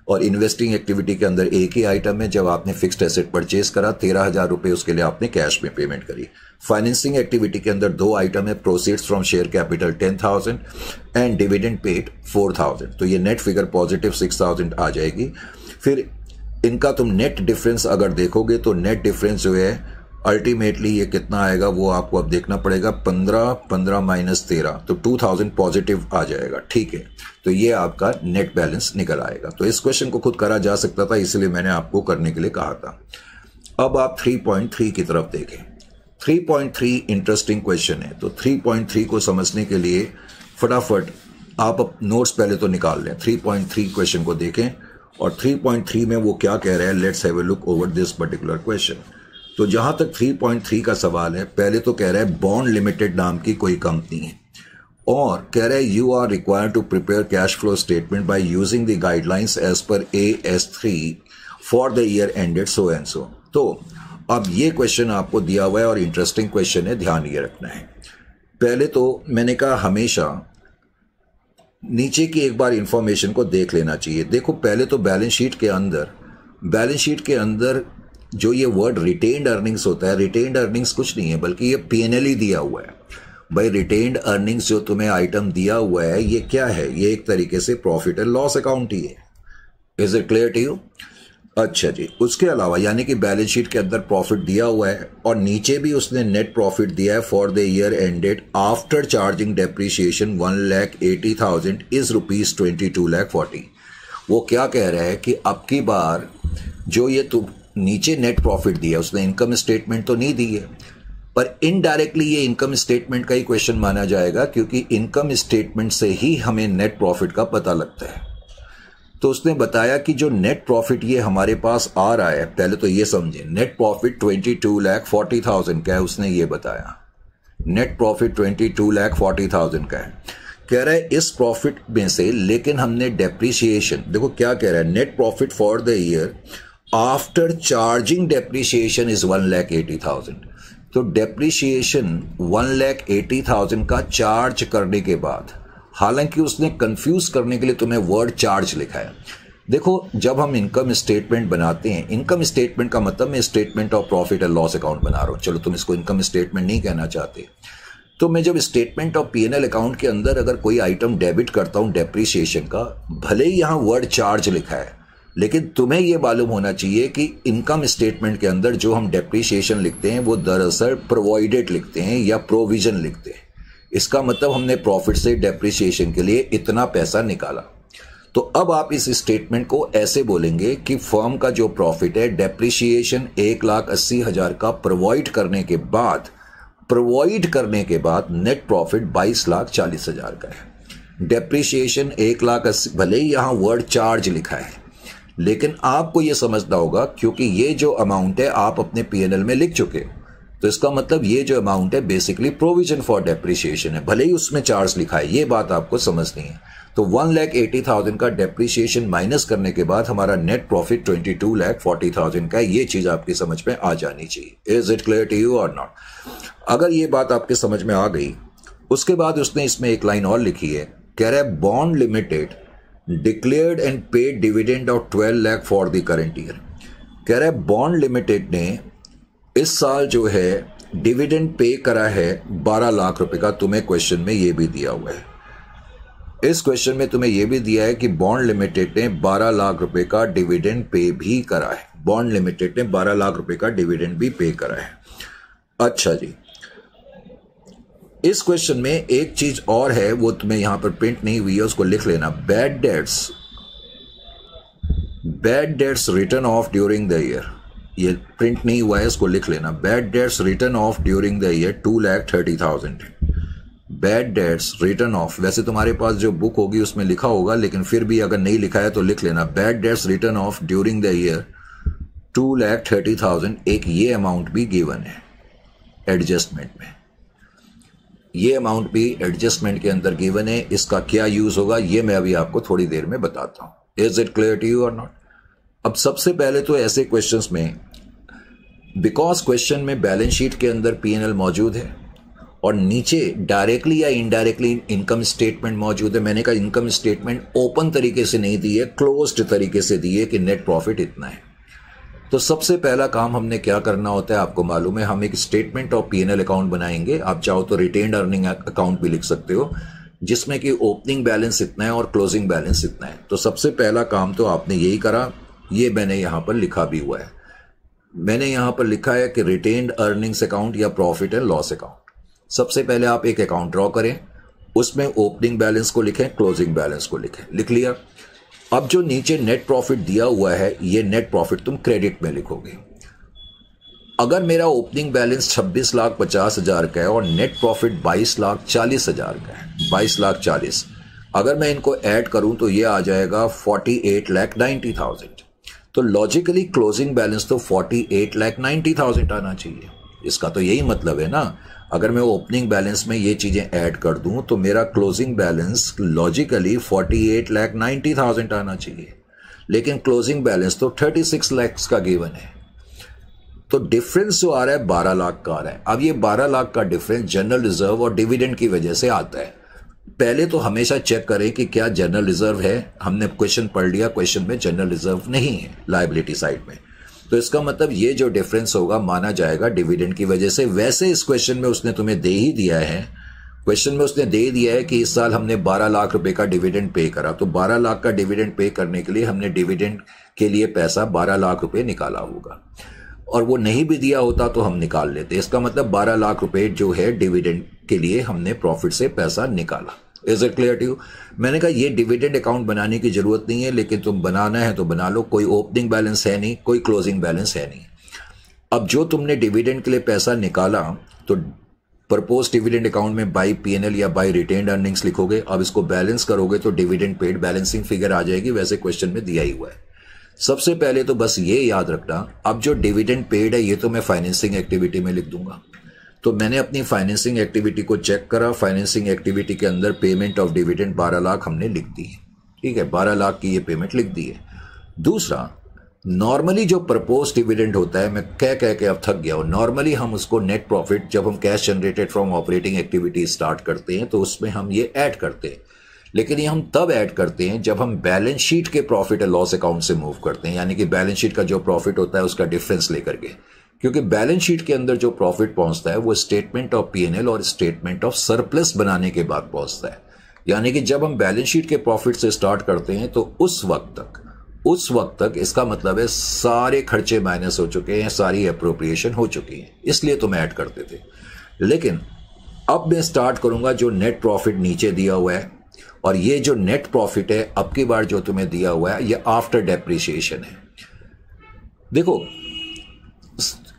और इन्वेस्टिंग एक्टिविटी के अंदर एक ही आइटम है, जब आपने फिक्स्ड एसेट परचेज करा 13,000 रुपए उसके लिए आपने कैश में पेमेंट करी। फाइनेंसिंग एक्टिविटी के अंदर दो आइटम है, proceeds from share capital 10,000 and dividend paid 4,000, तो ये नेट फिगर पॉजिटिव 6,000 आ जाएगी। फिर इनका तुम नेट डिफरेंस अगर देखोगे तो नेट डिफरेंस जो है अल्टीमेटली ये कितना आएगा वो आपको अब देखना पड़ेगा, 15 माइनस 13, तो 2000 पॉजिटिव आ जाएगा। ठीक है, तो ये आपका नेट बैलेंस निकल आएगा। तो इस क्वेश्चन को खुद करा जा सकता था, इसलिए मैंने आपको करने के लिए कहा था। अब आप 3.3 की तरफ देखें। 3.3 इंटरेस्टिंग क्वेश्चन है, तो 3.3 को समझने के लिए फटाफट आप नोट्स पहले तो निकाल लें। 3.3 क्वेश्चन को देखें और 3.3 में वो क्या कह रहे हैं, let's have a look over this particular question. तो जहां तक 3.3 का सवाल है, पहले तो कह रहा है बॉन्ड लिमिटेड नाम की कोई कंपनी है, और कह रहा है you are required to prepare cash flow statement by using the guidelines as per AS3 for the year ended so and so. तो अब ये क्वेश्चन आपको दिया हुआ है और इंटरेस्टिंग क्वेश्चन है, ध्यान ये रखना है। पहले तो मैंने कहा हमेशा नीचे की एक बार इंफॉर्मेशन को देख लेना चाहिए। देखो पहले तो बैलेंस शीट के अंदर जो ये वर्ड रिटेन्ड अर्निंग्स होता है, रिटेन्ड अर्निंग्स कुछ नहीं है बल्कि ये P&L ही दिया हुआ है भाई। रिटेन्ड अर्निंग्स जो तुम्हें आइटम दिया हुआ है ये क्या है, ये एक तरीके से प्रॉफिट एंड लॉस अकाउंट ही है। Is it clear to you? अच्छा जी, उसके अलावा यानी कि बैलेंस शीट के अंदर प्रॉफिट दिया हुआ है और नीचे भी उसने नेट प्रॉफिट दिया है for the year ended after charging depreciation 1,80,000 is ₹22,40,000। वो क्या कह रहा है कि अब की बार जो ये तुम नीचे नेट प्रॉफिट दिया, उसने इनकम स्टेटमेंट तो नहीं दी है, पर इनडायरेक्टली ये इनकम स्टेटमेंट का ही क्वेश्चन माना जाएगा, क्योंकि इनकम स्टेटमेंट से ही हमें नेट प्रॉफिट का पता लगता है। तो उसने बताया कि जो नेट प्रॉफिट ये हमारे पास आ रहा है, पहले तो ये समझे, नेट प्रॉफिट 22,40,000 का है, उसने ये बताया नेट प्रॉफिट 22,40,000 का है। कह रहा है इस प्रॉफिट में से, लेकिन हमने डेप्रिसिएशन, देखो क्या कह रहा है, net profit for the year after charging depreciation is 1,80,000। तो डेप्रिसिएशन 1,80,000 का चार्ज करने के बाद, हालांकि उसने कंफ्यूज करने के लिए तुम्हें वर्ड चार्ज लिखा है। देखो जब हम इनकम स्टेटमेंट बनाते हैं, इनकम स्टेटमेंट का मतलब मैं statement of profit and loss account बना रहा हूं, चलो तुम इसको इनकम स्टेटमेंट नहीं कहना चाहते, तो मैं जब स्टेटमेंट ऑफ P&L अकाउंट के अंदर अगर कोई आइटम डेबिट करता हूं डेप्रिसिएशन का, भले ही यहां वर्ड चार्ज लिखा है, लेकिन तुम्हें यह मालूम होना चाहिए कि इनकम स्टेटमेंट के अंदर जो हम डेप्रीशिएशन लिखते हैं वो दरअसल प्रोवाइडेड लिखते हैं या प्रोविजन लिखते हैं। इसका मतलब हमने प्रॉफिट से डेप्रीशिएशन के लिए इतना पैसा निकाला। तो अब आप इस स्टेटमेंट को ऐसे बोलेंगे कि फर्म का जो प्रॉफिट है डेप्रीशिएशन 1,80,000 का प्रोवाइड करने के बाद नेट प्रॉफिट 22,40,000 का है। डेप्रीशिएशन 1,80,000, भले ही यहां वर्ड चार्ज लिखा है, लेकिन आपको यह समझना होगा क्योंकि ये जो अमाउंट है आप अपने पीएनएल में लिख चुके हो, तो इसका मतलब ये जो अमाउंट है बेसिकली प्रोविजन फॉर डेप्रीशिएशन है, भले ही उसमें चार्ज लिखा है। ये बात आपको समझनी है। तो 1,80,000 का डेप्रीशिएशन माइनस करने के बाद हमारा नेट प्रॉफिट 22,40,000 का है। ये चीज आपकी समझ में आ जानी चाहिए। Is it clear to you और नॉट? अगर ये बात आपके समझ में आ गई, उसके बाद उसने इसमें एक लाइन और लिखी है, कह रहा है bond limited declared and paid dividend of 12 lakh for the current year. कह रहा है बॉन्ड लिमिटेड ने इस साल जो है डिविडेंड पे करा है 12 लाख रुपए का। तुम्हें क्वेश्चन में ये भी दिया हुआ है, इस क्वेश्चन में तुम्हें यह भी दिया है कि बॉन्ड लिमिटेड ने 12 लाख रुपए का डिविडेंड पे भी करा है। बॉन्ड लिमिटेड ने 12 लाख रुपए का डिविडेंड भी पे करा है। अच्छा जी, इस क्वेश्चन में एक चीज और है, वो तुम्हें यहां पर प्रिंट नहीं हुई है, उसको लिख लेना। Bad debts return of during the year, ये प्रिंट नहीं हुआ है, इसको लिख लेना। Bad debts return of during the year 2,30,000। Bad debts return of, वैसे तुम्हारे पास जो बुक होगी उसमें लिखा होगा, लेकिन फिर भी अगर नहीं लिखा है तो लिख लेना। Bad debts return of during the year 2,30,000। एक ये अमाउंट भी गिवन है एडजस्टमेंट में, ये अमाउंट भी एडजस्टमेंट के अंदर गिवन है। इसका क्या यूज होगा ये मैं अभी आपको थोड़ी देर में बताता हूं। Is it clear to you और नॉट? अब सबसे पहले तो ऐसे क्वेश्चंस में, बिकॉज क्वेश्चन में बैलेंस शीट के अंदर पीएनएल मौजूद है और नीचे डायरेक्टली या इनडायरेक्टली इनकम स्टेटमेंट मौजूद है। मैंने कहा इनकम स्टेटमेंट ओपन तरीके से नहीं दी है, क्लोज्ड तरीके से दी है कि नेट प्रॉफिट इतना है। तो सबसे पहला काम हमने क्या करना होता है आपको मालूम है, हम एक स्टेटमेंट ऑफ पीएनएल अकाउंट बनाएंगे। आप चाहो तो रिटेन्ड अर्निंग अकाउंट भी लिख सकते हो, जिसमें कि ओपनिंग बैलेंस इतना है और क्लोजिंग बैलेंस इतना है। तो सबसे पहला काम तो आपने यही करा, ये मैंने यहां पर लिखा भी हुआ है। मैंने यहां पर लिखा है कि रिटेन्ड अर्निंग्स अकाउंट या प्रॉफिट एंड लॉस अकाउंट। सबसे पहले आप एक अकाउंट ड्रॉ करें, उसमें ओपनिंग बैलेंस को लिखें, क्लोजिंग बैलेंस को लिखें। लिख लिया। अब जो नीचे नेट प्रॉफिट दिया हुआ है, ये नेट प्रॉफिट तुम क्रेडिट में लिखोगे। अगर मेरा ओपनिंग बैलेंस 26,50,000 का है और नेट प्रॉफिट 22,40,000 का है, 22,40,000, अगर मैं इनको ऐड करूं तो ये आ जाएगा 48,90,000। तो लॉजिकली क्लोजिंग बैलेंस तो 48,90,000 आना चाहिए। इसका तो यही मतलब है ना। अगर मैं ओपनिंग बैलेंस में ये चीजें ऐड कर दूं तो मेरा क्लोजिंग बैलेंस लॉजिकली 48,90,000 आना चाहिए, लेकिन क्लोजिंग बैलेंस तो 36 लाख का गिवन है। तो डिफरेंस जो आ रहा है 12 लाख का आ रहा है। अब ये 12 लाख का डिफरेंस जनरल रिजर्व और डिविडेंड की वजह से आता है। पहले तो हमेशा चेक करें कि क्या जनरल रिजर्व है। हमने क्वेश्चन पढ़ लिया, क्वेश्चन में जनरल रिजर्व नहीं है लायबिलिटी साइड में, तो इसका मतलब ये जो डिफरेंस होगा माना जाएगा डिविडेंड की वजह से। वैसे इस क्वेश्चन में उसने तुम्हें दे ही दिया है, क्वेश्चन में उसने दे दिया है कि इस साल हमने 12 लाख रुपए का डिविडेंड पे करा, तो 12 लाख का डिविडेंड पे करने के लिए हमने डिविडेंड के लिए पैसा 12 लाख रुपए निकाला होगा, और वो नहीं भी दिया होता तो हम निकाल लेते। इसका मतलब 12 लाख रुपए जो है डिविडेंड के लिए हमने प्रॉफिट से पैसा निकाला। Is it clear to you? मैंने कहा ये डिविडेंड अकाउंट बनाने की जरूरत नहीं है, लेकिन तुम बनाना है तो बना लो। कोई ओपनिंग बैलेंस है नहीं, कोई क्लोजिंग बैलेंस है नहीं। अब जो तुमने डिविडेंड के लिए पैसा निकाला तो प्रपोज डिविडेंड अकाउंट में बाय पीएनएल या बाय रिटेन्ड अर्निंग्स लिखोगे। अब इसको बैलेंस करोगे तो डिविडेंड पेड बैलेंसिंग फिगर आ जाएगी, वैसे क्वेश्चन में दिया ही हुआ है। सबसे पहले तो बस ये याद रखना, अब जो डिविडेंड पेड है ये तो मैं फाइनेंसिंग एक्टिविटी में लिख दूंगा। तो मैंने अपनी फाइनेंसिंग एक्टिविटी को चेक करा, फाइनेंसिंग एक्टिविटी के अंदर पेमेंट ऑफ डिविडेंड 12 लाख हमने लिख दी है। ठीक है, 12 लाख की ये पेमेंट लिख दी है। दूसरा, नॉर्मली जो प्रपोज डिविडेंड होता है, मैं कह के अब थक गया हूं, नॉर्मली हम उसको नेट प्रॉफिट, जब हम cash generated from operating activity start करते हैं तो उसमें हम ये ऐड करते हैं, लेकिन ये हम तब ऐड करते हैं जब हम बैलेंस शीट के प्रॉफिट एंड लॉस अकाउंट से मूव करते हैं, यानी कि बैलेंस शीट का जो प्रॉफिट होता है उसका डिफरेंस लेकर के। क्योंकि बैलेंस शीट के अंदर जो प्रॉफिट पहुंचता है वो स्टेटमेंट ऑफ पीएनएल और स्टेटमेंट ऑफ सरप्लस बनाने के बाद पहुंचता है। यानी कि जब हम बैलेंस शीट के प्रॉफिट से स्टार्ट करते हैं तो उस वक्त तक उस वक्त तक इसका मतलब है सारे खर्चे माइनस हो चुके हैं, सारी अप्रोप्रिएशन हो चुकी है, इसलिए तुम ऐड करते थे। लेकिन अब मैं स्टार्ट करूंगा जो नेट प्रॉफिट नीचे दिया हुआ है, और ये जो नेट प्रॉफिट है अब की बार जो तुम्हें दिया हुआ है ये आफ्टर डेप्रिसिएशन है। देखो,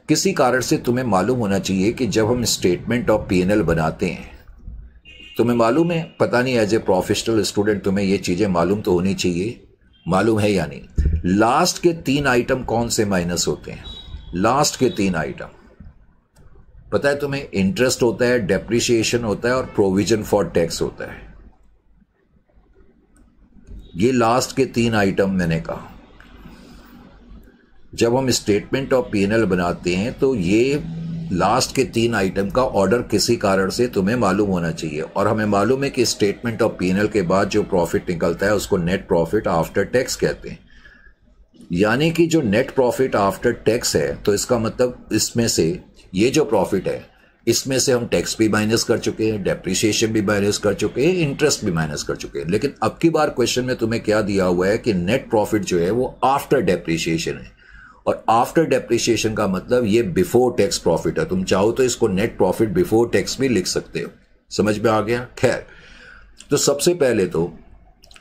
किसी कारण से तुम्हें मालूम होना चाहिए कि जब हम स्टेटमेंट ऑफ P&L बनाते हैं, तुम्हें मालूम है, पता नहीं एज ए प्रोफेशनल स्टूडेंट तुम्हें ये चीजें मालूम तो होनी चाहिए, मालूम है या नहीं, लास्ट के 3 आइटम कौन से माइनस होते हैं? लास्ट के 3 आइटम पता है तुम्हें? इंटरेस्ट होता है, डेप्रिसिएशन होता है और प्रोविजन फॉर टैक्स होता है। ये लास्ट के 3 आइटम मैंने कहा। जब हम स्टेटमेंट ऑफ P&L बनाते हैं तो ये लास्ट के 3 आइटम का ऑर्डर किसी कारण से तुम्हें मालूम होना चाहिए, और हमें मालूम है कि स्टेटमेंट ऑफ P&L के बाद जो प्रॉफिट निकलता है उसको नेट प्रॉफिट आफ्टर टैक्स कहते हैं। यानी कि जो नेट प्रॉफिट आफ्टर टैक्स है, तो इसका मतलब इसमें से ये जो प्रॉफिट है इसमें से हम टैक्स भी माइनस कर चुके हैं, डेप्रिसिएशन भी माइनस कर चुके हैं, इंटरेस्ट भी माइनस कर चुके हैं। लेकिन अब की बार क्वेश्चन में तुम्हें क्या दिया हुआ है कि नेट प्रॉफिट जो है वो आफ्टर डेप्रिसिएशन है, और आफ्टर डेप्रिसिएशन का मतलब ये बिफोर टैक्स प्रॉफिट है। तुम चाहो तो इसको नेट प्रॉफिट बिफोर टैक्स भी लिख सकते हो। समझ में आ गया? खैर, तो सबसे पहले तो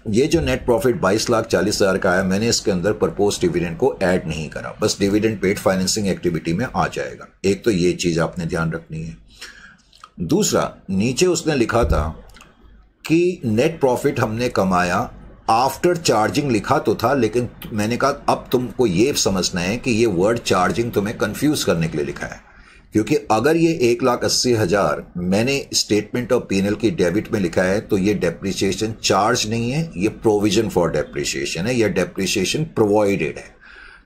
ये जो नेट प्रॉफिट 22,40,000 का है, मैंने इसके अंदर प्रपोज डिविडेंड को ऐड नहीं करा, बस डिविडेंड पेड फाइनेंसिंग एक्टिविटी में आ जाएगा। एक तो ये चीज आपने ध्यान रखनी है। दूसरा, नीचे उसने लिखा था कि नेट प्रॉफिट हमने कमाया आफ्टर चार्जिंग, लिखा तो था, लेकिन मैंने कहा अब तुमको ये समझना है कि ये वर्ड चार्जिंग तुम्हें कंफ्यूज करने के लिए लिखा है, क्योंकि अगर ये 1,80,000 मैंने स्टेटमेंट ऑफ P&L की डेबिट में लिखा है तो ये डेप्रिसिएशन चार्ज नहीं है, ये प्रोविजन फॉर डेप्रिसिएशन है, या डेप्रिसिएशन प्रोवाइडेड है।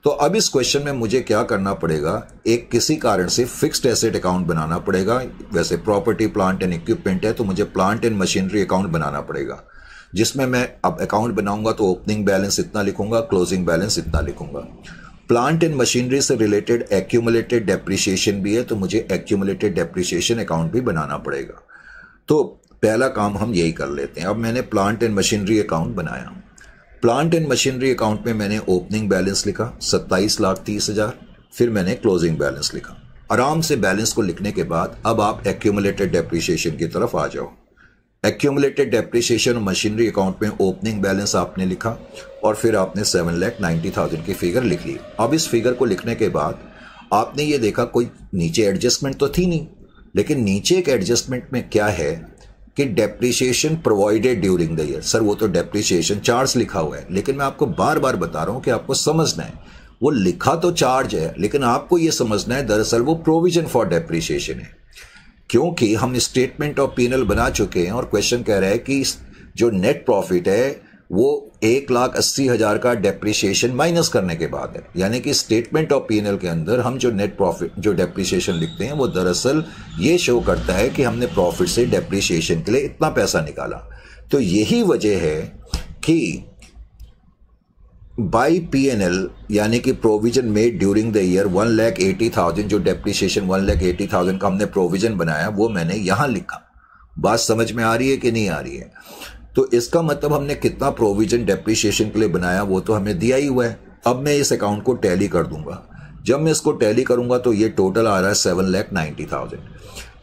तो अब इस क्वेश्चन में मुझे क्या करना पड़ेगा, एक किसी कारण से फिक्स्ड एसेट अकाउंट बनाना पड़ेगा। वैसे प्रॉपर्टी प्लांट एंड इक्विपमेंट है तो मुझे प्लांट एंड मशीनरी अकाउंट बनाना पड़ेगा, जिसमें मैं अब अकाउंट बनाऊंगा तो ओपनिंग बैलेंस इतना लिखूंगा, क्लोजिंग बैलेंस इतना लिखूंगा। प्लांट एंड मशीनरी से रिलेटेड एक्यूमुलेटेड डेप्रिसिएशन भी है तो मुझे एक्यूमुलेटेड डेप्रिसिएशन अकाउंट भी बनाना पड़ेगा। तो पहला काम हम यही कर लेते हैं। अब मैंने प्लांट एंड मशीनरी अकाउंट बनाया। प्लांट एंड मशीनरी अकाउंट में मैंने ओपनिंग बैलेंस लिखा 27,30,000, फिर मैंने क्लोजिंग बैलेंस लिखा। आराम से बैलेंस को लिखने के बाद अब आप एक्यूमुलेटेड डेप्रिसिएशन की तरफ आ जाओ। एक्यूमुलेटेड डेप्रिसिएशन मशीनरी अकाउंट में ओपनिंग बैलेंस आपने लिखा और फिर आपने 7,90,000 की फिगर लिख ली। अब इस फिगर को लिखने के बाद आपने ये देखा कोई नीचे एडजस्टमेंट तो थी नहीं, लेकिन नीचे एक एडजस्टमेंट में क्या है कि depreciation provided during the year. Sir वो तो डेप्रिसिएशन चार्ज लिखा हुआ है, लेकिन मैं आपको बार बार बता रहा हूं कि आपको समझना है, वो लिखा तो चार्ज है लेकिन आपको ये समझना है दरअसल वो प्रोविजन फॉर डेप्रिसिएशन है, क्योंकि हम स्टेटमेंट ऑफ P&L बना चुके हैं और क्वेश्चन कह रहा है कि जो नेट प्रॉफिट है वो 1,80,000 का डेप्रिसिएशन माइनस करने के बाद है। यानी कि स्टेटमेंट ऑफ P&L के अंदर हम जो नेट प्रॉफिट जो डेप्रिसिएशन लिखते हैं वो दरअसल ये शो करता है कि हमने प्रॉफिट से डेप्रिसिएशन के लिए इतना पैसा निकाला। तो यही वजह है कि बाई P&L यानी कि provision made during the year 1,80,000, जो डेप्रिसिएशन 1,80,000 का हमने प्रोविजन बनाया वो मैंने यहां लिखा। बात समझ में आ रही है कि नहीं आ रही है? तो इसका मतलब हमने कितना प्रोविजन डेप्रिसिएशन के लिए बनाया वो तो हमें दिया ही हुआ है। अब मैं इस अकाउंट को टैली कर दूंगा। जब मैं इसको टैली करूंगा तो ये टोटल आ रहा है 7,90,000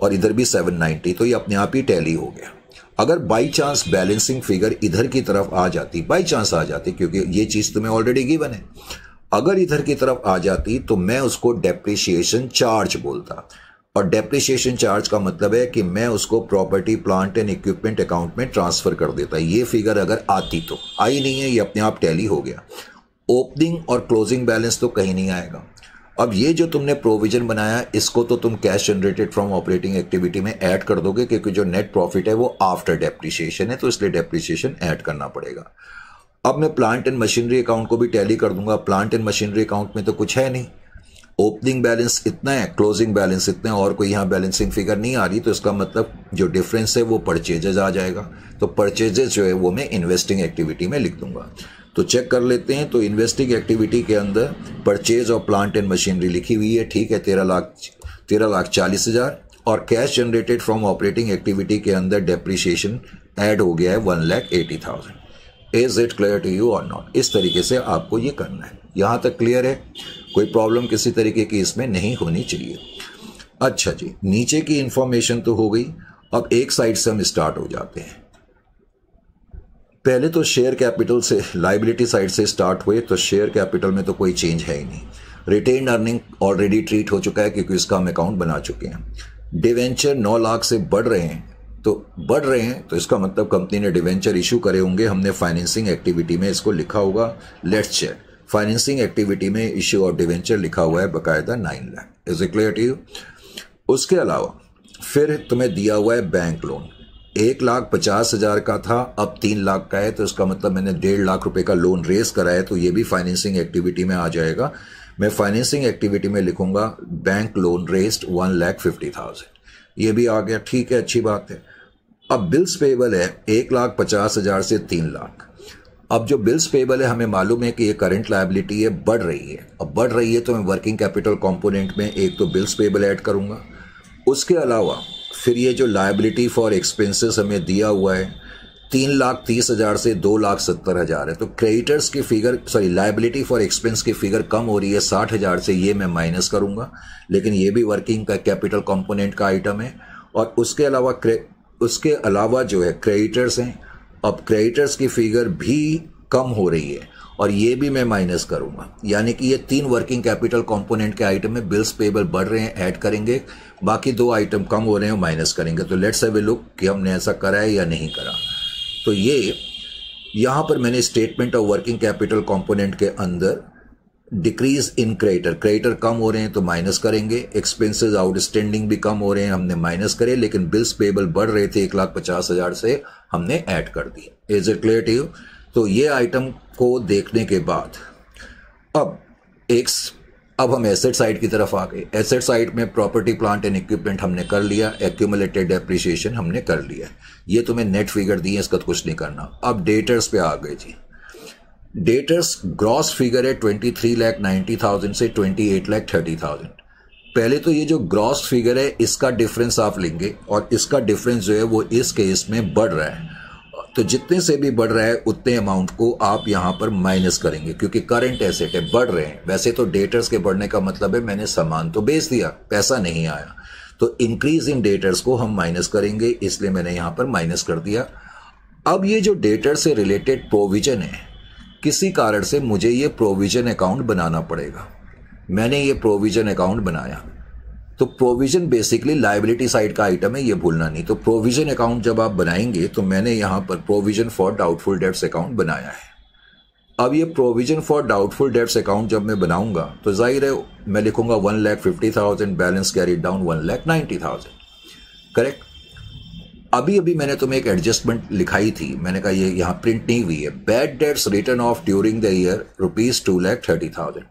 और इधर भी 790, तो ये अपने आप ही टैली हो गया। अगर बाई चांस बैलेंसिंग फिगर इधर की तरफ आ जाती, बाई चांस आ जाती, क्योंकि ये चीज तुम्हें ऑलरेडी गिवन है, अगर इधर की तरफ आ जाती तो मैं उसको डेप्रिसिएशन चार्ज बोलता। और डेप्रिसिएशन चार्ज का मतलब है कि मैं उसको property plant and equipment account में ट्रांसफर कर देता। ये फिगर अगर आती तो, आई नहीं है, ये अपने आप टैली हो गया। ओपनिंग और क्लोजिंग बैलेंस तो कहीं नहीं आएगा। अब ये जो तुमने प्रोविजन बनाया इसको तो तुम cash generated from operating activity में ऐड कर दोगे, क्योंकि जो नेट प्रॉफिट है वो आफ्टर डेप्रिसिएशन है, तो इसलिए डेप्रिसिएशन ऐड करना पड़ेगा। अब मैं प्लांट एंड मशीनरी अकाउंट को भी टैली कर दूंगा। प्लांट एंड मशीनरी अकाउंट में तो कुछ है नहीं, ओपनिंग बैलेंस इतना है, क्लोजिंग बैलेंस इतना है, और कोई यहाँ बैलेंसिंग फिगर नहीं आ रही, तो इसका मतलब जो डिफरेंस है वो परचेजेज आ जाएगा। तो परचेजेज जो है वो मैं इन्वेस्टिंग एक्टिविटी में लिख दूंगा। तो चेक कर लेते हैं। तो इन्वेस्टिंग एक्टिविटी के अंदर purchase of plant and machinery लिखी हुई है, ठीक है, 13,40,000, और cash generated from operating activity के अंदर डेप्रिसिएशन ऐड हो गया है 1,80,000। Is it clear to you और नॉट? इस तरीके से आपको ये करना है। यहां तक क्लियर है? कोई प्रॉब्लम किसी तरीके की इसमें नहीं होनी चाहिए। अच्छा जी, नीचे की इंफॉर्मेशन तो हो गई। अब एक साइड से हम स्टार्ट हो जाते हैं। पहले तो शेयर कैपिटल से, लायबिलिटी साइड से स्टार्ट हुए, तो शेयर कैपिटल में तो कोई चेंज है ही नहीं। रिटेन अर्निंग ऑलरेडी ट्रीट हो चुका है क्योंकि इसका हम अकाउंट बना चुके हैं। डिवेंचर 9 लाख से बढ़ रहे हैं, तो इसका मतलब कंपनी ने डिवेंचर इशू करे होंगे। हमने फाइनेंसिंग एक्टिविटी में इसको लिखा होगा। Let's check. फाइनेंसिंग एक्टिविटी में इश्यू ऑफ डिवेंचर लिखा हुआ है बकायदा 9 lakh. Is it clear to you? उसके अलावा फिर तुम्हें दिया हुआ है बैंक लोन। 1,50,000 का था, अब 3 लाख का है, तो इसका मतलब मैंने 1.5 लाख रुपए का लोन रेस करा है, तो ये भी फाइनेंसिंग एक्टिविटी में आ जाएगा। मैं फाइनेंसिंग एक्टिविटी में लिखूंगा बैंक लोन रेस्ड 1,50,000। ये भी आ गया, ठीक है, अच्छी बात है। अब बिल्स पेबल है 1,50,000 से 3 लाख। अब जो बिल्स पेबल है हमें मालूम है कि ये करंट लायबिलिटी है, बढ़ रही है। अब बढ़ रही है तो मैं वर्किंग कैपिटल कंपोनेंट में एक तो बिल्स पेबल ऐड करूंगा। उसके अलावा फिर ये जो लायबिलिटी फॉर एक्सपेंसेस हमें दिया हुआ है 3,30,000 से 2,70,000 है, तो क्रेडिटर्स की figure, sorry, liability for expense की फिगर कम हो रही है 60,000 से, ये मैं माइनस करूंगा, लेकिन ये भी वर्किंग का कैपिटल कंपोनेंट का आइटम है। और उसके अलावा जो है क्रेडिटर्स हैं, अब क्रेडिटर्स की फिगर भी कम हो रही है और ये भी मैं माइनस करूंगा, यानी कि ये 3 वर्किंग कैपिटल कंपोनेंट के आइटम में बिल्स पेबल बढ़ रहे हैं, ऐड करेंगे, बाकी 2 आइटम कम हो रहे हैं, माइनस करेंगे। तो लेट्स हैव ए लुक कि हमने ऐसा करा है या नहीं करा। तो ये यहां पर मैंने statement of working capital component के अंदर डिक्रीज इन क्रेडिटर कम हो रहे हैं तो माइनस करेंगे, एक्सपेंसेस आउटस्टैंडिंग भी कम हो रहे हैं, हमने माइनस करे, लेकिन बिल्स पेबल बढ़ रहे थे 1,50,000 से, हमने ऐड कर दिए। Is it clear to you? तो ये आइटम को देखने के बाद अब हम एसेट साइड की तरफ आ गए। एसेट साइड में प्रॉपर्टी प्लांट एंड इक्विपमेंट हमने कर लिया, एक्यूमुलेटेड डेप्रिसिएशन हमने कर लिया। ये तुम्हें नेट फिगर दी है, इसका कुछ नहीं करना। अब डेटर्स पे आ गए जी। डेटर्स ग्रॉस फिगर है 23,90,000 से 28,30,000। पहले तो ये जो ग्रॉस फिगर है इसका डिफरेंस आप लेंगे और इसका डिफरेंस जो है वो इस केस में बढ़ रहा है, तो जितने से भी बढ़ रहा है उतने अमाउंट को आप यहां पर माइनस करेंगे क्योंकि करंट एसेट है, बढ़ रहे हैं। वैसे तो डेटर्स के बढ़ने का मतलब है मैंने सामान तो बेच दिया, पैसा नहीं आया, तो इंक्रीज इन डेटर्स को हम माइनस करेंगे, इसलिए मैंने यहां पर माइनस कर दिया। अब ये जो डेटर से रिलेटेड प्रोविजन है, किसी कारण से मुझे ये प्रोविजन अकाउंट बनाना पड़ेगा। मैंने ये प्रोविजन अकाउंट बनाया, तो प्रोविजन बेसिकली लायबिलिटी साइड का आइटम है, ये भूलना नहीं। तो प्रोविजन अकाउंट जब आप बनाएंगे तो मैंने यहां पर provision for doubtful debts account बनाया है। अब ये provision for doubtful debts account जब मैं बनाऊंगा तो जाहिर है मैं लिखूंगा 1,50,000, बैलेंस कैरीड डाउन 1,90,000, करेक्ट। अभी मैंने तुम्हें एक एडजस्टमेंट लिखाई थी, मैंने कहा ये यहां प्रिंट नहीं हुई है। Bad debts return of during the year ₹2,30,000।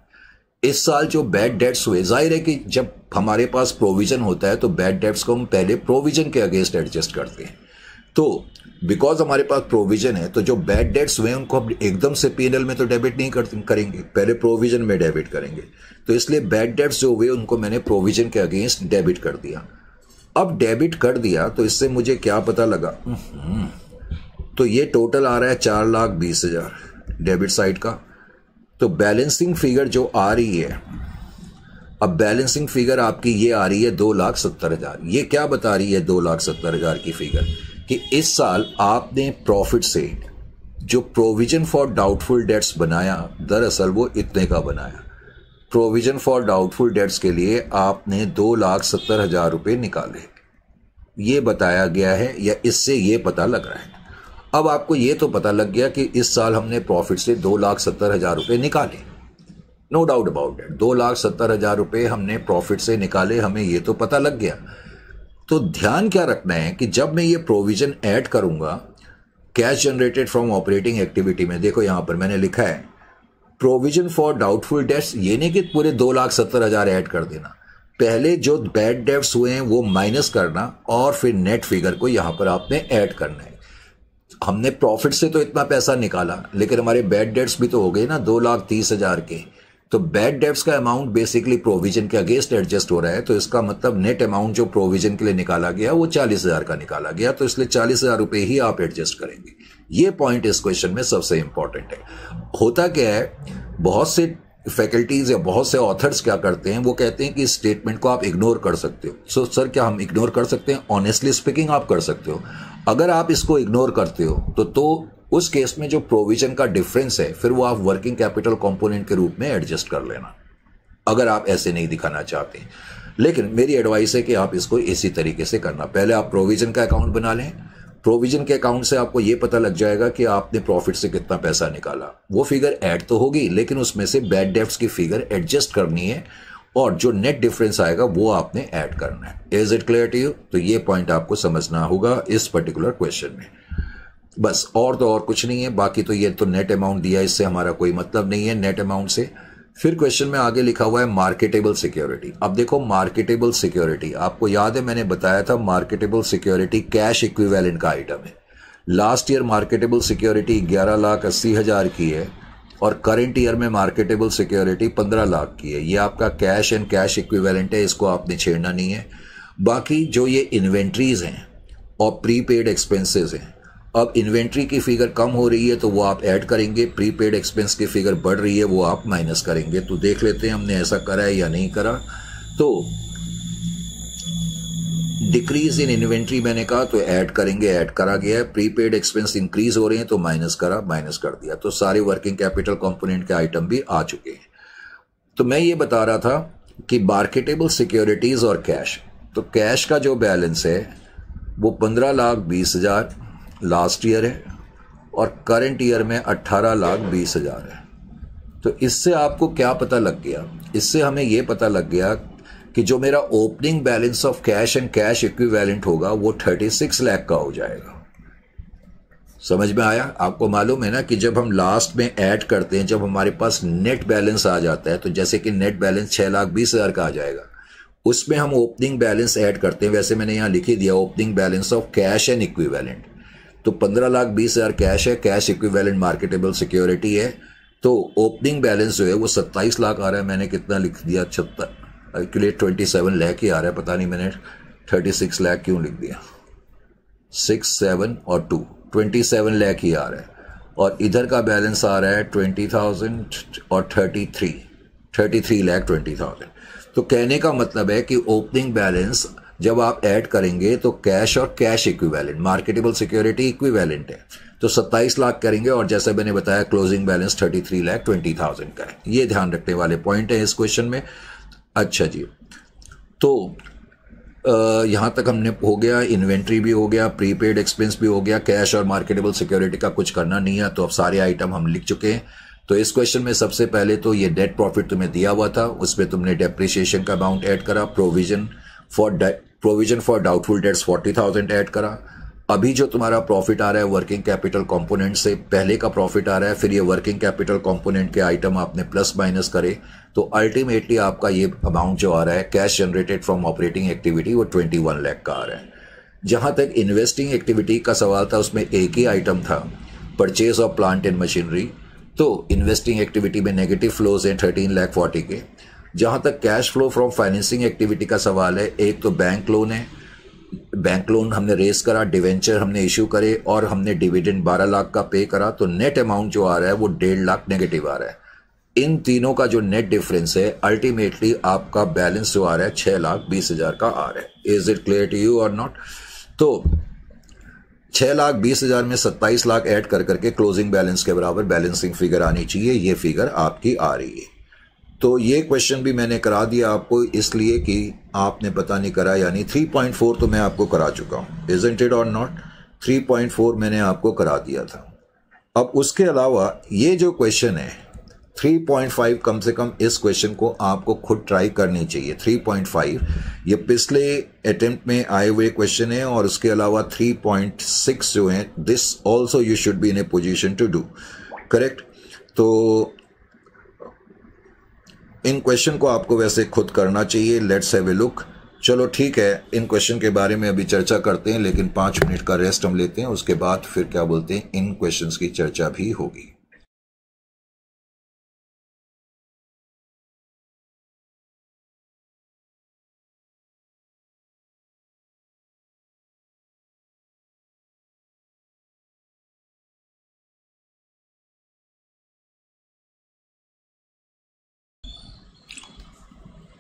इस साल जो बैड डेट्स हुए, जाहिर है कि जब हमारे पास प्रोविजन होता है तो बैड डेट्स को हम पहले प्रोविजन के अगेंस्ट एडजस्ट करते हैं। तो बिकॉज हमारे पास प्रोविजन है तो जो बैड डेट्स हुए उनको हम एकदम से पीएनएल में तो डेबिट नहीं करेंगे, पहले प्रोविजन में डेबिट करेंगे। तो इसलिए बैड डेट्स जो हुए उनको मैंने प्रोविजन के अगेंस्ट डेबिट कर दिया। अब डेबिट कर दिया तो इससे मुझे क्या पता लगा, तो ये टोटल आ रहा है 4,20,000 डेबिट साइड का। तो बैलेंसिंग फिगर जो आ रही है, अब बैलेंसिंग फिगर आपकी ये आ रही है 2,70,000। ये क्या बता रही है 2,70,000 की फिगर, कि इस साल आपने प्रॉफिट से जो प्रोविजन फॉर डाउटफुल डेट्स बनाया, दरअसल वो इतने का बनाया। प्रोविजन फॉर डाउटफुल डेट्स के लिए आपने 2,70,000 रुपये निकाले, ये बताया गया है, या इससे ये पता लग रहा है। अब आपको ये तो पता लग गया कि इस साल हमने प्रॉफिट से 2,70,000 रुपये निकाले, नो डाउट अबाउट इट। 2,70,000 रुपये हमने प्रॉफिट से निकाले, हमें ये तो पता लग गया। तो ध्यान क्या रखना है कि जब मैं ये प्रोविजन ऐड करूंगा cash generated from operating activity में, देखो यहां पर मैंने लिखा है प्रोविजन फॉर डाउटफुल डेट्स, ये नहीं कि पूरे 2,70,000 ऐड कर देना, पहले जो बैड डेट्स हुए हैं वो माइनस करना और फिर नेट फिगर को यहां पर आपने ऐड करना है। हमने प्रॉफिट से तो इतना पैसा निकाला, लेकिन हमारे बैड डेट्स भी तो हो गए ना 2,30,000 के, तो बैड डेब्ट्स का अमाउंट बेसिकली प्रोविजन के अगेंस्ट एडजस्ट हो रहा है, तो इसका मतलब नेट अमाउंट जो प्रोविजन के लिए निकाला गया वो 40,000 का निकाला गया, तो इसलिए 40,000 रुपए ही आप एडजस्ट करेंगे। ये पॉइंट इस क्वेश्चन में सबसे इंपॉर्टेंट है। होता क्या है, बहुत से फैकल्टीज या बहुत से ऑथर्स क्या करते हैं, वो कहते हैं कि इस स्टेटमेंट को आप इग्नोर कर सकते हो। सो सर क्या हम इग्नोर कर सकते हैं? ऑनेस्टली स्पीकिंग आप कर सकते हो। अगर आप इसको इग्नोर करते हो तो उस केस में जो प्रोविजन का डिफरेंस है फिर वो आप वर्किंग कैपिटल कंपोनेंट के रूप में एडजस्ट कर लेना, अगर आप ऐसे नहीं दिखाना चाहते। लेकिन मेरी एडवाइस है कि आप इसको इसी तरीके से करना। पहले आप प्रोविजन का अकाउंट बना लें। प्रोविजन के अकाउंट से आपको यह पता लग जाएगा कि आपने प्रॉफिट से कितना पैसा निकाला। वो फिगर ऐड तो होगी, लेकिन उसमें से बैड डेब्ट्स की फिगर एडजस्ट करनी है और जो नेट डिफरेंस आएगा वो आपने ऐड करना है। Is it clear to you? तो ये पॉइंट आपको समझना होगा इस पर्टिकुलर क्वेश्चन में। बस, और तो और कुछ नहीं है। बाकी तो ये तो नेट अमाउंट दिया, इससे हमारा कोई मतलब नहीं है नेट अमाउंट से। फिर क्वेश्चन में आगे लिखा हुआ है मार्केटेबल सिक्योरिटी। अब देखो मार्केटेबल सिक्योरिटी, आपको याद है मैंने बताया था मार्केटेबल सिक्योरिटी कैश इक्विवेलेंट का आइटम है। लास्ट ईयर मार्केटेबल सिक्योरिटी 11,80,000 की है और करंट ईयर में मार्केटेबल सिक्योरिटी 15 लाख की है। ये आपका कैश एंड कैश इक्विवेलेंट है, इसको आपने छेड़ना नहीं है। बाकी जो ये इन्वेंट्रीज हैं और प्रीपेड एक्सपेंसेस हैं, अब इन्वेंट्री की फिगर कम हो रही है तो वो आप ऐड करेंगे, प्रीपेड एक्सपेंस की फिगर बढ़ रही है वो आप माइनस करेंगे। तो देख लेते हैं हमने ऐसा करा है या नहीं करा। तो डिक्रीज इन इन्वेंट्री मैंने कहा तो ऐड करेंगे, ऐड करा गया है। प्रीपेड एक्सपेंस इंक्रीज हो रहे हैं तो माइनस करा, माइनस कर दिया। तो सारे वर्किंग कैपिटल कंपोनेंट के आइटम भी आ चुके हैं। तो मैं ये बता रहा था कि मार्केटेबल सिक्योरिटीज और कैश, तो कैश का जो बैलेंस है वो 15,20,000 लास्ट ईयर है और करंट ईयर में 18,20,000 है। तो इससे आपको क्या पता लग गया? इससे हमें यह पता लग गया कि जो मेरा opening balance of cash and cash equivalent होगा वो 36 लाख का हो जाएगा। समझ में आया? आपको मालूम है ना कि जब हम लास्ट में ऐड करते हैं, जब हमारे पास नेट बैलेंस आ जाता है, तो जैसे कि नेट बैलेंस 6,20,000 का आ जाएगा, उसमें हम ओपनिंग बैलेंस ऐड करते हैं। वैसे मैंने यहां लिख ही दिया opening balance of cash and equivalent. तो 15,20,000 कैश है, कैश इक्विवेलेंट मार्केटेबल सिक्योरिटी है, तो ओपनिंग बैलेंस जो है वो 27 लाख आ रहा है। मैंने कितना लिख दिया? 27 लाख ही आ रहा है, पता नहीं मैंने 36 लाख क्यों लिख दिया। 6, 7 और 2 27 लाख ही आ रहा है। और इधर का बैलेंस आ रहा है 20,000 और 33 लाख 20,000। तो कहने का मतलब है कि ओपनिंग बैलेंस जब आप ऐड करेंगे तो कैश और cash equivalent, marketable security equivalent है, तो 27 लाख करेंगे और जैसे मैंने बताया क्लोजिंग बैलेंस 33 लाख 20,000 का है। ये ध्यान रखने वाले पॉइंट है इस क्वेश्चन में। अच्छा जी, तो यहां तक हमने हो गया, इन्वेंट्री भी हो गया, प्रीपेड एक्सपेंस भी हो गया, कैश और मार्केटेबल सिक्योरिटी का कुछ करना नहीं है। तो अब सारे आइटम हम लिख चुके हैं। तो इस क्वेश्चन में सबसे पहले तो ये डेट प्रॉफिट तुम्हें दिया हुआ था, उसमें तुमने डेप्रिसिएशन का अमाउंट ऐड करा, provision for doubtful debts 40,000 add करा। अभी जो तुम्हारा प्रॉफिट आ रहा है वर्किंग कैपिटल कंपोनेंट से पहले का प्रॉफिट आ रहा है, फिर ये वर्किंग कैपिटल कंपोनेंट के आइटम आपने प्लस माइनस करे, तो अल्टीमेटली आपका ये अमाउंट जो आ रहा है cash generated from operating activity वो 21 लाख का आ रहा है। जहां तक इन्वेस्टिंग एक्टिविटी का सवाल था उसमें एक ही आइटम था, purchase of plant and machinery. तो इन्वेस्टिंग एक्टिविटी में नेगेटिव फ्लोज हैं 13,40,000 के। जहां तक cash flow from financing activity का सवाल है, एक तो बैंक लोन है, बैंक लोन हमने रेस करा, डिवेंचर हमने इश्यू करे और हमने डिविडेंड 12 लाख का पे करा। तो नेट अमाउंट जो आ रहा है वो 1.5 लाख नेगेटिव आ रहा है। इन तीनों का जो नेट डिफरेंस है अल्टीमेटली आपका बैलेंस जो आ रहा है 6,20,000 का आ रहा है। Is it clear to you और नॉट? तो 6,20,000 में 27 लाख ऐड कर करके क्लोजिंग बैलेंस के बराबर बैलेंसिंग फिगर आनी चाहिए। ये फिगर आपकी आ रही है। तो ये क्वेश्चन भी मैंने करा दिया आपको, इसलिए कि आपने पता नहीं करा, यानी 3.4 तो मैं आपको करा चुका हूं। इजंट इट और नॉट? 3.4 मैंने आपको करा दिया था। अब उसके अलावा ये जो क्वेश्चन है 3.5, कम से कम इस क्वेश्चन को आपको खुद ट्राई करनी चाहिए। 3.5 ये पिछले अटेम्प्ट में आए हुए क्वेश्चन है और उसके अलावा 3.6 जो है, this also you should be in a position to do, correct? तो इन क्वेश्चन को आपको वैसे खुद करना चाहिए। Let's have a look. चलो ठीक है, इन क्वेश्चन के बारे में अभी चर्चा करते हैं, लेकिन 5 मिनट का रेस्ट हम लेते हैं, उसके बाद फिर क्या बोलते हैं इन क्वेश्चंस की चर्चा भी होगी।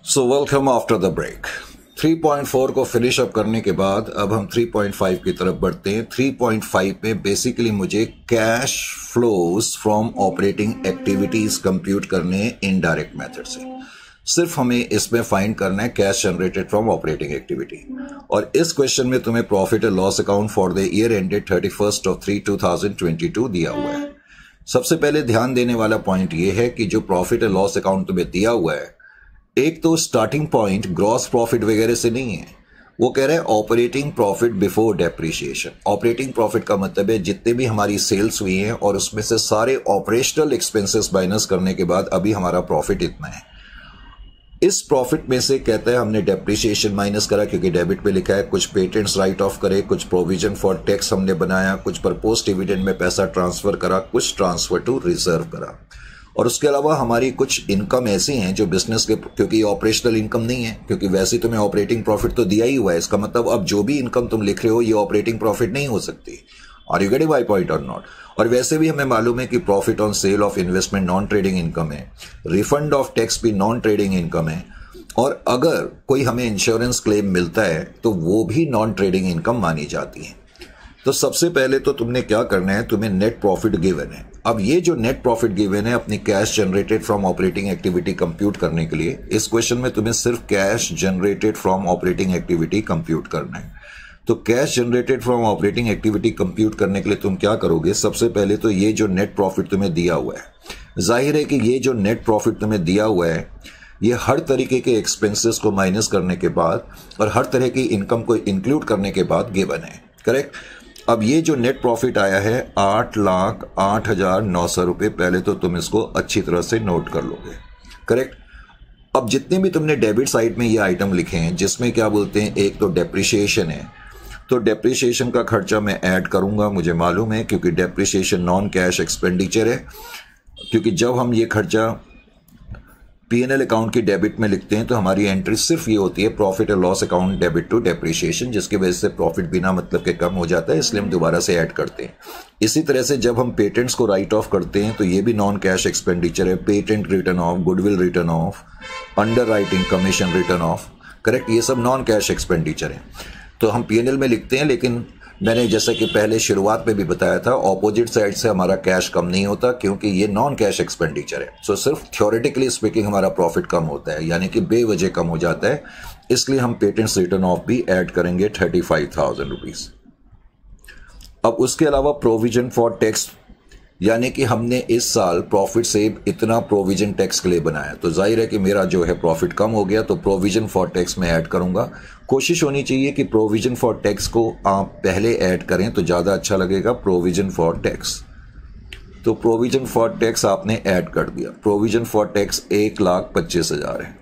So welcome after the break. 3.4 को फिनिश अप करने के बाद अब हम 3.5 की तरफ बढ़ते हैं। 3.5 में बेसिकली मुझे cash flows from operating activities compute करने हैं इनडायरेक्ट मेथड से। सिर्फ हमें इसमें फाइंड करना है cash generated from operating activity. और इस क्वेश्चन में तुम्हें profit and loss account for the year ended 31/3/2022 दिया हुआ है। सबसे पहले ध्यान देने वाला पॉइंट यह है कि जो प्रॉफिट एंड लॉस अकाउंट तुम्हें दिया हुआ है, एक तो स्टार्टिंग पॉइंट ग्रॉस प्रॉफिट वगैरह से नहीं है, वो कह रहे हैं operating profit before depreciation. Operating profit का मतलब है जितने भी हमारी सेल्स हुई हैं और उसमें से सारे ऑपरेशनल एक्सपेंसेस माइनस करने के बाद अभी हमारा प्रॉफिट इतना है। इस प्रॉफिट में से कहता है हमने डेप्रिसिएशन माइनस करा क्योंकि डेबिट पे लिखा है, कुछ पेटेंट्स राइट ऑफ करे, कुछ प्रोविजन फॉर टैक्स हमने बनाया, कुछ प्रपोज डिविडेंड में पैसा ट्रांसफर करा, कुछ ट्रांसफर टू रिजर्व करा। और उसके अलावा हमारी कुछ इनकम ऐसी हैं जो बिजनेस के, क्योंकि ऑपरेशनल इनकम नहीं है, क्योंकि वैसे तुम्हें ऑपरेटिंग प्रॉफिट तो दिया ही हुआ है, इसका मतलब अब जो भी इनकम तुम लिख रहे हो ये ऑपरेटिंग प्रॉफिट नहीं हो सकती। Are you getting my point और नॉट? और वैसे भी हमें मालूम है कि profit on sale of investment non trading income है, रिफंड ऑफ टैक्स भी नॉन ट्रेडिंग इनकम है, और अगर कोई हमें इंश्योरेंस क्लेम मिलता है तो वो भी नॉन ट्रेडिंग इनकम मानी जाती है। तो सबसे पहले तो तुमने क्या करना है, तुम्हें नेट प्रॉफिट गिवन है। अब ये जो नेट प्रॉफिट गिवन है अपनी cash generated from operating activity compute करने के लिए, इस क्वेश्चन में तुम्हें सिर्फ cash generated from operating activity compute करना है। तो cash generated from operating activity compute करने के लिए तुम क्या करोगे, सबसे पहले तो ये जो नेट प्रॉफिट तुम्हें दिया हुआ है, जाहिर है कि ये जो नेट प्रॉफिट तुम्हें दिया हुआ है ये हर तरीके के एक्सपेंसेस को माइनस करने के बाद और हर तरह की इनकम को इंक्लूड करने के बाद गिवन है, करेक्ट। अब ये जो नेट प्रॉफिट आया है 8,08,900 रुपये, पहले तो तुम इसको अच्छी तरह से नोट कर लोगे, करेक्ट। अब जितने भी तुमने डेबिट साइड में ये आइटम लिखे हैं जिसमें क्या बोलते हैं, एक तो डेप्रिसिएशन है, तो डेप्रिसिएशन का खर्चा मैं ऐड करूंगा, मुझे मालूम है, क्योंकि डेप्रिसिएशन नॉन कैश एक्सपेंडिचर है। क्योंकि जब हम ये खर्चा P&L अकाउंट की डेबिट में लिखते हैं तो हमारी एंट्री सिर्फ ये होती है profit and loss account debit to depreciation, जिसकी वजह से प्रॉफिट बिना मतलब के कम हो जाता है, इसलिए हम दोबारा से ऐड करते हैं। इसी तरह से जब हम पेटेंट्स को राइट ऑफ करते हैं तो ये भी नॉन कैश एक्सपेंडिचर है, patent return of, goodwill return of, under writing commission return of, correct, ये सब नॉन कैश एक्सपेंडिचर है। तो हम P&L में लिखते हैं, लेकिन मैंने जैसा कि पहले शुरुआत में भी बताया था, ऑपोजिट साइड से हमारा कैश कम नहीं होता क्योंकि ये नॉन कैश एक्सपेंडिचर है। सो सिर्फ थ्योरेटिकली स्पीकिंग हमारा प्रॉफिट कम होता है, यानी कि बेवजह कम हो जाता है, इसलिए हम पेटेंट्स रिटर्न ऑफ भी ऐड करेंगे 35,000 रुपीज। अब उसके अलावा प्रोविजन फॉर टैक्स, यानी कि हमने इस साल प्रॉफिट से इतना प्रोविजन टैक्स के लिए बनाया, तो जाहिर है कि मेरा जो है प्रॉफिट कम हो गया, तो प्रोविजन फॉर टैक्स में ऐड करूंगा। कोशिश होनी चाहिए कि प्रोविजन फॉर टैक्स को आप पहले ऐड करें तो ज़्यादा अच्छा लगेगा। प्रोविजन फॉर टैक्स, तो प्रोविजन फॉर टैक्स आपने ऐड कर दिया। प्रोविजन फॉर टैक्स 1,25,000 है।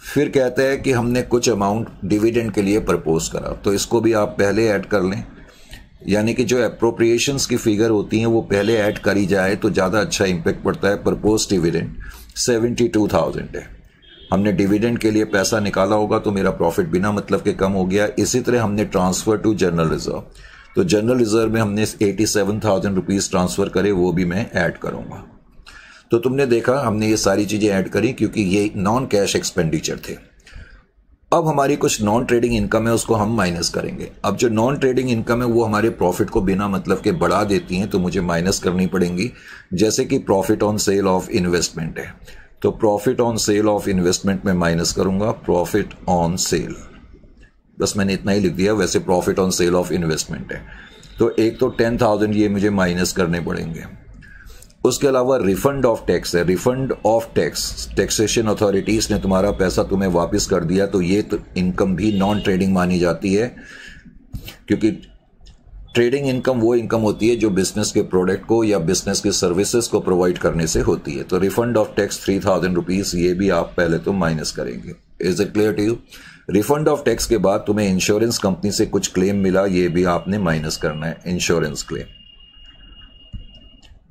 फिर कहता है कि हमने कुछ अमाउंट डिविडेंड के लिए प्रपोज करा, तो इसको भी आप पहले ऐड कर लें, यानी कि जो अप्रोप्रिएशंस की फिगर होती हैं वो पहले ऐड करी जाए तो ज़्यादा अच्छा इंपैक्ट पड़ता है। प्रपोज डिविडेंड 72,000 है, हमने डिविडेंड के लिए पैसा निकाला होगा तो मेरा प्रॉफिट बिना मतलब के कम हो गया। इसी तरह हमने ट्रांसफर टू जनरल रिजर्व, तो जनरल रिजर्व में हमने 87,000 रुपीज़ ट्रांसफर करे, वो भी मैं ऐड करूँगा। तो तुमने देखा हमने ये सारी चीज़ें ऐड करी क्योंकि ये नॉन कैश एक्सपेंडिचर थे। अब हमारी कुछ नॉन ट्रेडिंग इनकम है, उसको हम माइनस करेंगे। अब जो नॉन ट्रेडिंग इनकम है वो हमारे प्रॉफिट को बिना मतलब के बढ़ा देती हैं, तो मुझे माइनस करनी पड़ेंगी। जैसे कि profit on sale of investment है, तो profit on sale of investment में माइनस करूंगा प्रॉफिट ऑन सेल, बस मैंने इतना ही लिख दिया। वैसे profit on sale of investment है, तो एक तो 10,000 ये मुझे माइनस करने पड़ेंगे। उसके अलावा रिफंड ऑफ टैक्स है, refund of tax, taxation authorities ने तुम्हारा पैसा तुम्हें वापस कर दिया, तो ये तो इनकम भी नॉन ट्रेडिंग मानी जाती है, क्योंकि ट्रेडिंग इनकम वो इनकम होती है जो बिजनेस के प्रोडक्ट को या बिजनेस के सर्विसेज को प्रोवाइड करने से होती है। तो रिफंड ऑफ टैक्स 3,000 रुपीज, ये भी आप पहले तो माइनस करेंगे। Is it clear to you? Refund of tax के बाद तुम्हें इंश्योरेंस कंपनी से कुछ क्लेम मिला, ये भी आपने माइनस करना है, इंश्योरेंस क्लेम।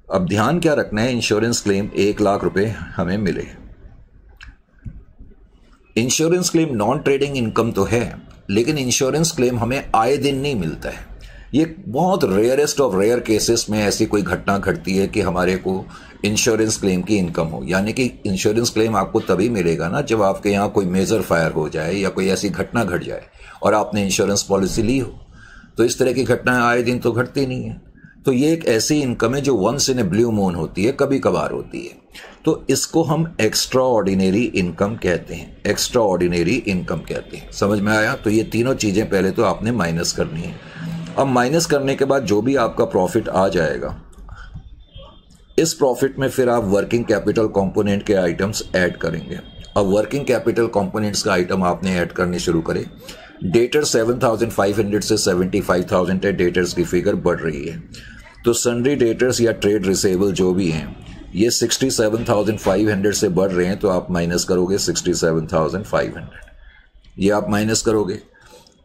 अब ध्यान क्या रखना है, इंश्योरेंस क्लेम 1,00,000 रुपए हमें मिले। Insurance claim non trading income तो है, लेकिन इंश्योरेंस क्लेम हमें आए दिन नहीं मिलता है। ये बहुत रेयरेस्ट ऑफ रेयर केसेस में ऐसी कोई घटना घटती है कि हमारे को इंश्योरेंस क्लेम की इनकम हो। यानी कि इंश्योरेंस क्लेम आपको तभी मिलेगा ना जब आपके यहाँ कोई मेजर फायर हो जाए या कोई ऐसी घटना घट जाए और आपने इंश्योरेंस पॉलिसी ली हो। तो इस तरह की घटनाएं आए दिन तो घटती नहीं है। तो ये एक ऐसी इनकम है जो once in a blue moon होती है, कभी कभार होती है। तो इसको हम एक्स्ट्रा ऑर्डिनरी इनकम कहते हैं, एक्स्ट्रा ऑर्डिनरी इनकम कहते हैं। समझ में आया? तो ये तीनों चीजें पहले तो आपने माइनस करनी है। अब माइनस करने के बाद जो भी आपका प्रॉफिट आ जाएगा, इस प्रॉफिट में फिर आप वर्किंग कैपिटल कंपोनेंट के आइटम्स ऐड करेंगे। अब वर्किंग कैपिटल कंपोनेंट्स का आइटम आपने ऐड करने शुरू करें। डेटर 7,500 से 75,000 है, डेटर्स की फिगर बढ़ रही है। तो सन्ड्री डेटर्स या ट्रेड रिसेबल जो भी हैं ये 67,500 से बढ़ रहे हैं, तो आप माइनस करोगे 67,500, ये आप माइनस करोगे।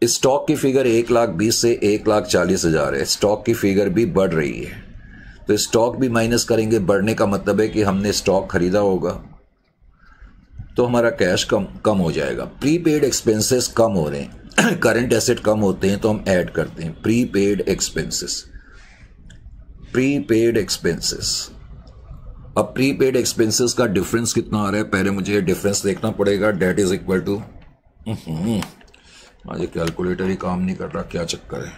स्टॉक की फिगर 1,20,000 से 1,40,000 है, स्टॉक की फिगर भी बढ़ रही है, तो स्टॉक भी माइनस करेंगे। बढ़ने का मतलब है कि हमने स्टॉक खरीदा होगा, तो हमारा कैश कम हो जाएगा। प्रीपेड एक्सपेंसेस कम हो रहे हैं, करंट एसेट कम होते हैं, तो हम ऐड करते हैं प्रीपेड एक्सपेंसेस। प्रीपेड एक्सपेंसेस, अब प्रीपेड एक्सपेंसेस का डिफरेंस कितना आ रहा है, पहले मुझे डिफरेंस देखना पड़ेगा। डेट इज इक्वल टू, आज कैलकुलेटर ही काम नहीं कर रहा, क्या चक्कर है।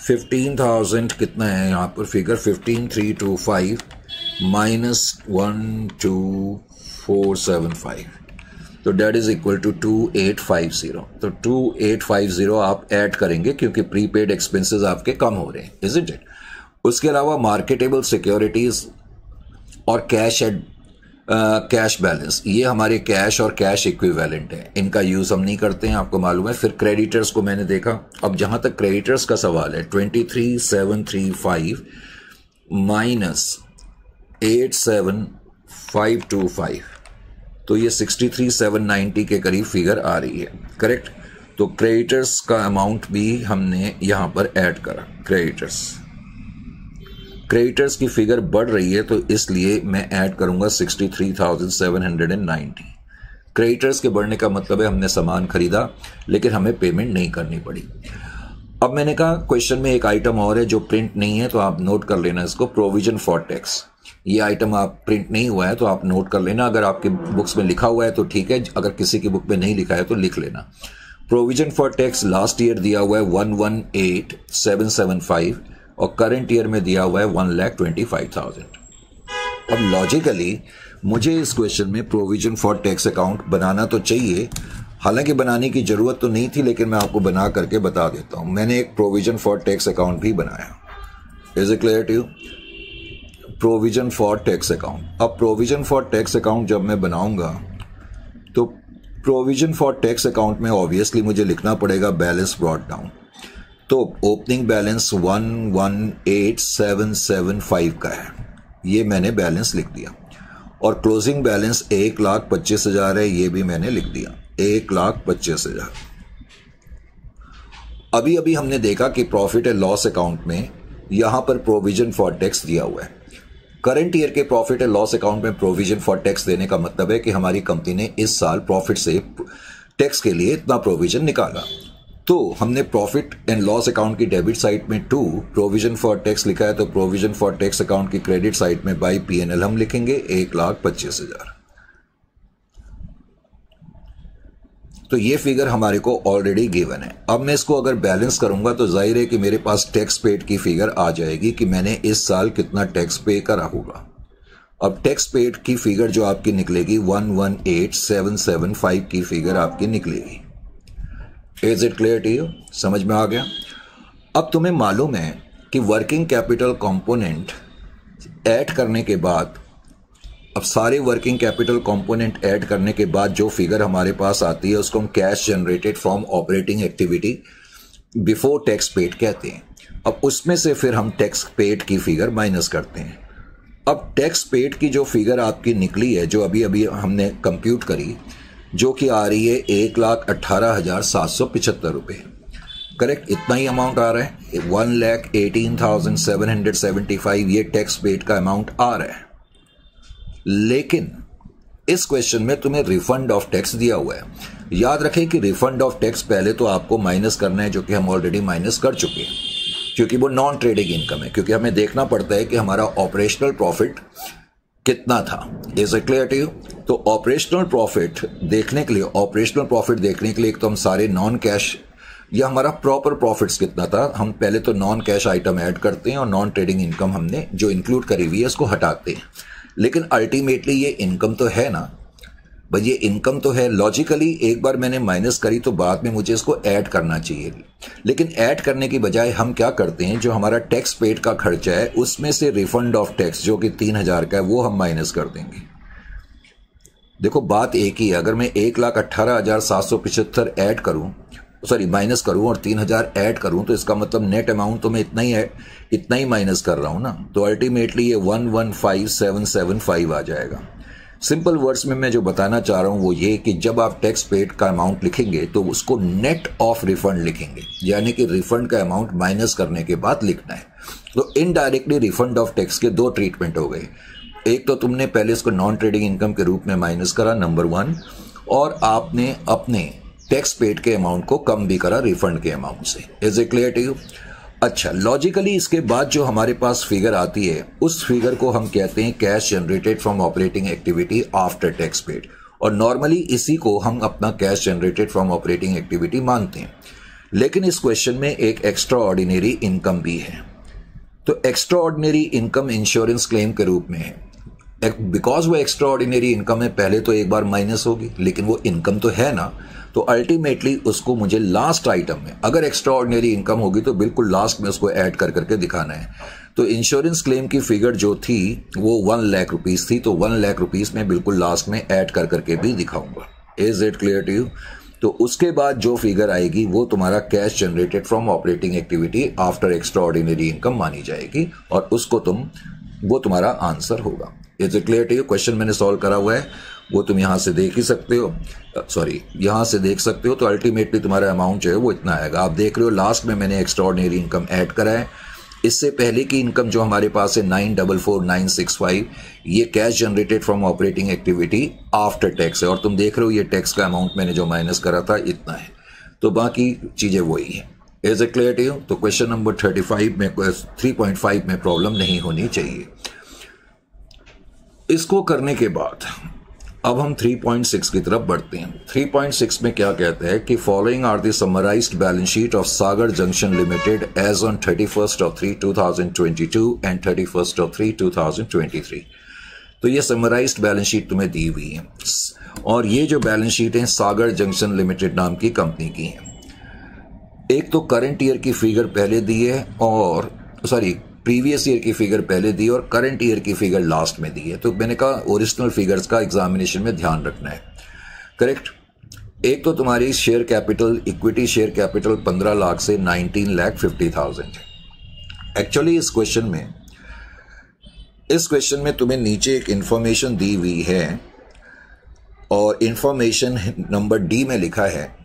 15,000 कितना है यहाँ पर फिगर, 15,325 माइनस 12475, तो डेट इज इक्वल टू 2850। तो 2850 आप ऐड करेंगे क्योंकि प्रीपेड एक्सपेंसेस आपके कम हो रहे हैं, इज़न्ट इट। उसके अलावा मार्केटेबल सिक्योरिटीज और कैश बैलेंस, ये हमारे कैश और कैश इक्विवेलेंट है, इनका यूज हम नहीं करते हैं, आपको मालूम है। फिर क्रेडिटर्स को मैंने देखा। अब जहां तक क्रेडिटर्स का सवाल है, 23,735 माइनस 87,525, तो ये 63,790 के करीब फिगर आ रही है, करेक्ट। तो क्रेडिटर्स का अमाउंट भी हमने यहां पर ऐड करा। क्रेडिटर्स की फिगर बढ़ रही है, तो इसलिए मैं ऐड करूंगा 63,790। क्रेडिटर्स के बढ़ने का मतलब है हमने सामान खरीदा लेकिन हमें पेमेंट नहीं करनी पड़ी। अब मैंने कहा क्वेश्चन में एक आइटम और है जो प्रिंट नहीं है, तो आप नोट कर लेना इसको, प्रोविजन फॉर टैक्स। ये आइटम आप प्रिंट नहीं हुआ है तो आप नोट कर लेना। अगर आपके बुक्स में लिखा हुआ है तो ठीक है, अगर किसी की बुक में नहीं लिखा है तो लिख लेना। Provision for tax last year दिया हुआ है 118,775 और करंट ईयर में दिया हुआ है 1,25,000। अब लॉजिकली मुझे इस क्वेश्चन में प्रोविजन फॉर टैक्स अकाउंट बनाना तो चाहिए, हालांकि बनाने की जरूरत तो नहीं थी, लेकिन मैं आपको बना करके बता देता हूं। मैंने एक प्रोविजन फॉर टैक्स अकाउंट भी बनाया। Is it clear to you? Provision for tax account. अब प्रोविजन फॉर टैक्स अकाउंट जब मैं बनाऊंगा तो प्रोविजन फॉर टैक्स अकाउंट में ऑब्वियसली मुझे लिखना पड़ेगा बैलेंस ब्रॉट डाउन। तो ओपनिंग बैलेंस 118,775 का है, ये मैंने बैलेंस लिख दिया। और क्लोजिंग बैलेंस 1,25,000 है, ये भी मैंने लिख दिया, 1,25,000। अभी अभी हमने देखा कि प्रॉफिट एंड लॉस अकाउंट में यहां पर प्रोविजन फॉर टैक्स दिया हुआ है। करंट ईयर के प्रॉफिट एंड लॉस अकाउंट में प्रोविजन फॉर टैक्स देने का मतलब है कि हमारी कंपनी ने इस साल प्रॉफिट से टैक्स के लिए इतना प्रोविजन निकाला। तो हमने प्रॉफिट एंड लॉस अकाउंट की डेबिट साइड में 2 प्रोविजन फॉर टैक्स लिखा है, तो प्रोविजन फॉर टैक्स अकाउंट की क्रेडिट साइड में बाय P&L हम लिखेंगे 1,25,000। तो ये फिगर हमारे को ऑलरेडी गिवन है। अब मैं इसको अगर बैलेंस करूंगा तो जाहिर है कि मेरे पास टैक्स पेड की फिगर आ जाएगी कि मैंने इस साल कितना टैक्स पे करा होगा। अब टैक्स पेड की फिगर जो आपकी निकलेगी 118,775 की फिगर आपकी निकलेगी। Is it clear to you? समझ में आ गया? अब तुम्हें मालूम है कि वर्किंग कैपिटल कंपोनेंट ऐड करने के बाद, अब सारे वर्किंग कैपिटल कंपोनेंट ऐड करने के बाद जो फिगर हमारे पास आती है उसको हम cash generated from operating activity before tax paid कहते हैं। अब उसमें से फिर हम टैक्स पेड की फिगर माइनस करते हैं। अब टैक्स पेड की जो फिगर आपकी निकली है, जो अभी अभी हमने कंप्यूट करी, जो कि आ रही है 1,18,775 रुपये, करेक्ट। इतना ही अमाउंट आ रहा है, 1,18,775 ये टैक्स पेड का अमाउंट आ रहा है। लेकिन इस क्वेश्चन में तुम्हें रिफंड ऑफ टैक्स दिया हुआ है। याद रखें कि रिफंड ऑफ टैक्स पहले तो आपको माइनस करना है, जो कि हम ऑलरेडी माइनस कर चुके हैं। क्योंकि वो नॉन ट्रेडिंग इनकम है, क्योंकि हमें देखना पड़ता है कि हमारा ऑपरेशनल प्रॉफिट कितना था। Is it clear to you? तो ऑपरेशनल प्रॉफिट देखने के लिए एक तो हम सारे नॉन कैश या हमारा प्रॉपर प्रॉफिट्स कितना था, हम पहले तो नॉन कैश आइटम ऐड करते हैं और नॉन ट्रेडिंग इनकम हमने जो इंक्लूड करी हुई है उसको हटाते हैं। लेकिन अल्टीमेटली ये इनकम तो है ना भाई, ये इनकम तो है। लॉजिकली एक बार मैंने माइनस करी तो बाद में मुझे इसको ऐड करना चाहिए, लेकिन ऐड करने की बजाय हम क्या करते हैं, जो हमारा टैक्स पेड का खर्चा है उसमें से रिफंड ऑफ टैक्स जो कि 3,000 का है वो हम माइनस कर देंगे। देखो बात एक ही है, अगर मैं 1,18,775 ऐड करूं, सॉरी माइनस करूं और 3,000 ऐड करूं तो इसका मतलब नेट अमाउंट तो मैं इतना ही माइनस कर रहा हूं ना। तो अल्टीमेटली ये 115,775 आ जाएगा। सिंपल वर्ड्स में मैं जो बताना चाह रहा हूं वो ये कि जब आप टैक्स पेड का अमाउंट लिखेंगे तो उसको नेट ऑफ रिफंड लिखेंगे, यानी कि रिफंड का अमाउंट माइनस करने के बाद लिखना है। तो इनडायरेक्टली रिफंड ऑफ टैक्स के दो ट्रीटमेंट हो गए। एक तो तुमने पहले इसको नॉन ट्रेडिंग इनकम के रूप में माइनस करा, नंबर 1, और आपने अपने टैक्स पेड के अमाउंट को कम भी करा रिफंड के अमाउंट से। Is it clear to you? अच्छा, लॉजिकली इसके बाद जो हमारे पास फिगर आती है उस फिगर को हम कहते हैं cash generated from operating activity after tax paid, और नॉर्मली इसी को हम अपना cash generated from operating activity मानते हैं। लेकिन इस क्वेश्चन में एक एक्स्ट्रा ऑर्डिनरी इनकम भी है। तो extra ordinary income insurance claim के रूप में है। बिकॉज वो एक्स्ट्रा ऑर्डिनरी इनकम है, पहले तो एक बार माइनस होगी, लेकिन वो इनकम तो है ना, तो अल्टीमेटली उसको मुझे लास्ट आइटम में, अगर एक्स्ट्रा ऑर्डिनरी इनकम होगी तो बिल्कुल लास्ट में उसको ऐड कर करके दिखाना है। तो इंश्योरेंस क्लेम की फिगर जो थी वो 1 लाख रुपीस थी, तो 1 लाख रुपीस में बिल्कुल लास्ट में ऐड कर करके भी दिखाऊंगा। Is it clear to you? तो उसके बाद जो फिगर आएगी वो तुम्हारा cash generated from operating activity after extraordinary income मानी जाएगी, और उसको वो तुम्हारा आंसर होगा। Is it clear to you? Question मैंने सॉल्व करा हुआ है, वो तुम यहां से देख ही सकते हो, यहां से देख सकते हो। तो अल्टीमेटली तुम्हारा अमाउंट जो है वो इतना आएगा। आप देख रहे हो लास्ट में मैंने एक्स्ट्रा ऑर्डिनरी इनकम ऐड करा है। इससे पहले की इनकम जो हमारे पास है 944,965, ये cash generated from operating activity after tax है, और तुम देख रहे हो ये टैक्स का अमाउंट मैंने जो माइनस करा था इतना है। तो बाकी चीजें वही है। Is it clear to you? तो क्वेश्चन नंबर 3.5 में प्रॉब्लम नहीं होनी चाहिए। इसको करने के बाद अब हम 3.6 की तरफ बढ़ते हैं। 3.6 में क्या कहता है कि following are the summarised balance sheet of Sagar junction limited as on 31/3/2022 and 31/3/2023। तो ये समराइज्ड बैलेंस शीट तुम्हें दी हुई है, और ये जो बैलेंस शीट है सागर जंक्शन लिमिटेड नाम की कंपनी की है। एक तो करंट ईयर की फिगर पहले दी है, और प्रीवियस ईयर की फिगर पहले दी और करंट ईयर की फिगर लास्ट में दी है। तो मैंने कहा ओरिजिनल फिगर्स का एग्जामिनेशन में ध्यान रखना है। करेक्ट? एक तो तुम्हारी share capital, equity share capital 15 lakh से 19,50,000 है। एक्चुअली इस क्वेश्चन में तुम्हें नीचे एक इंफॉर्मेशन दी हुई है, और इंफॉर्मेशन नंबर डी में लिखा है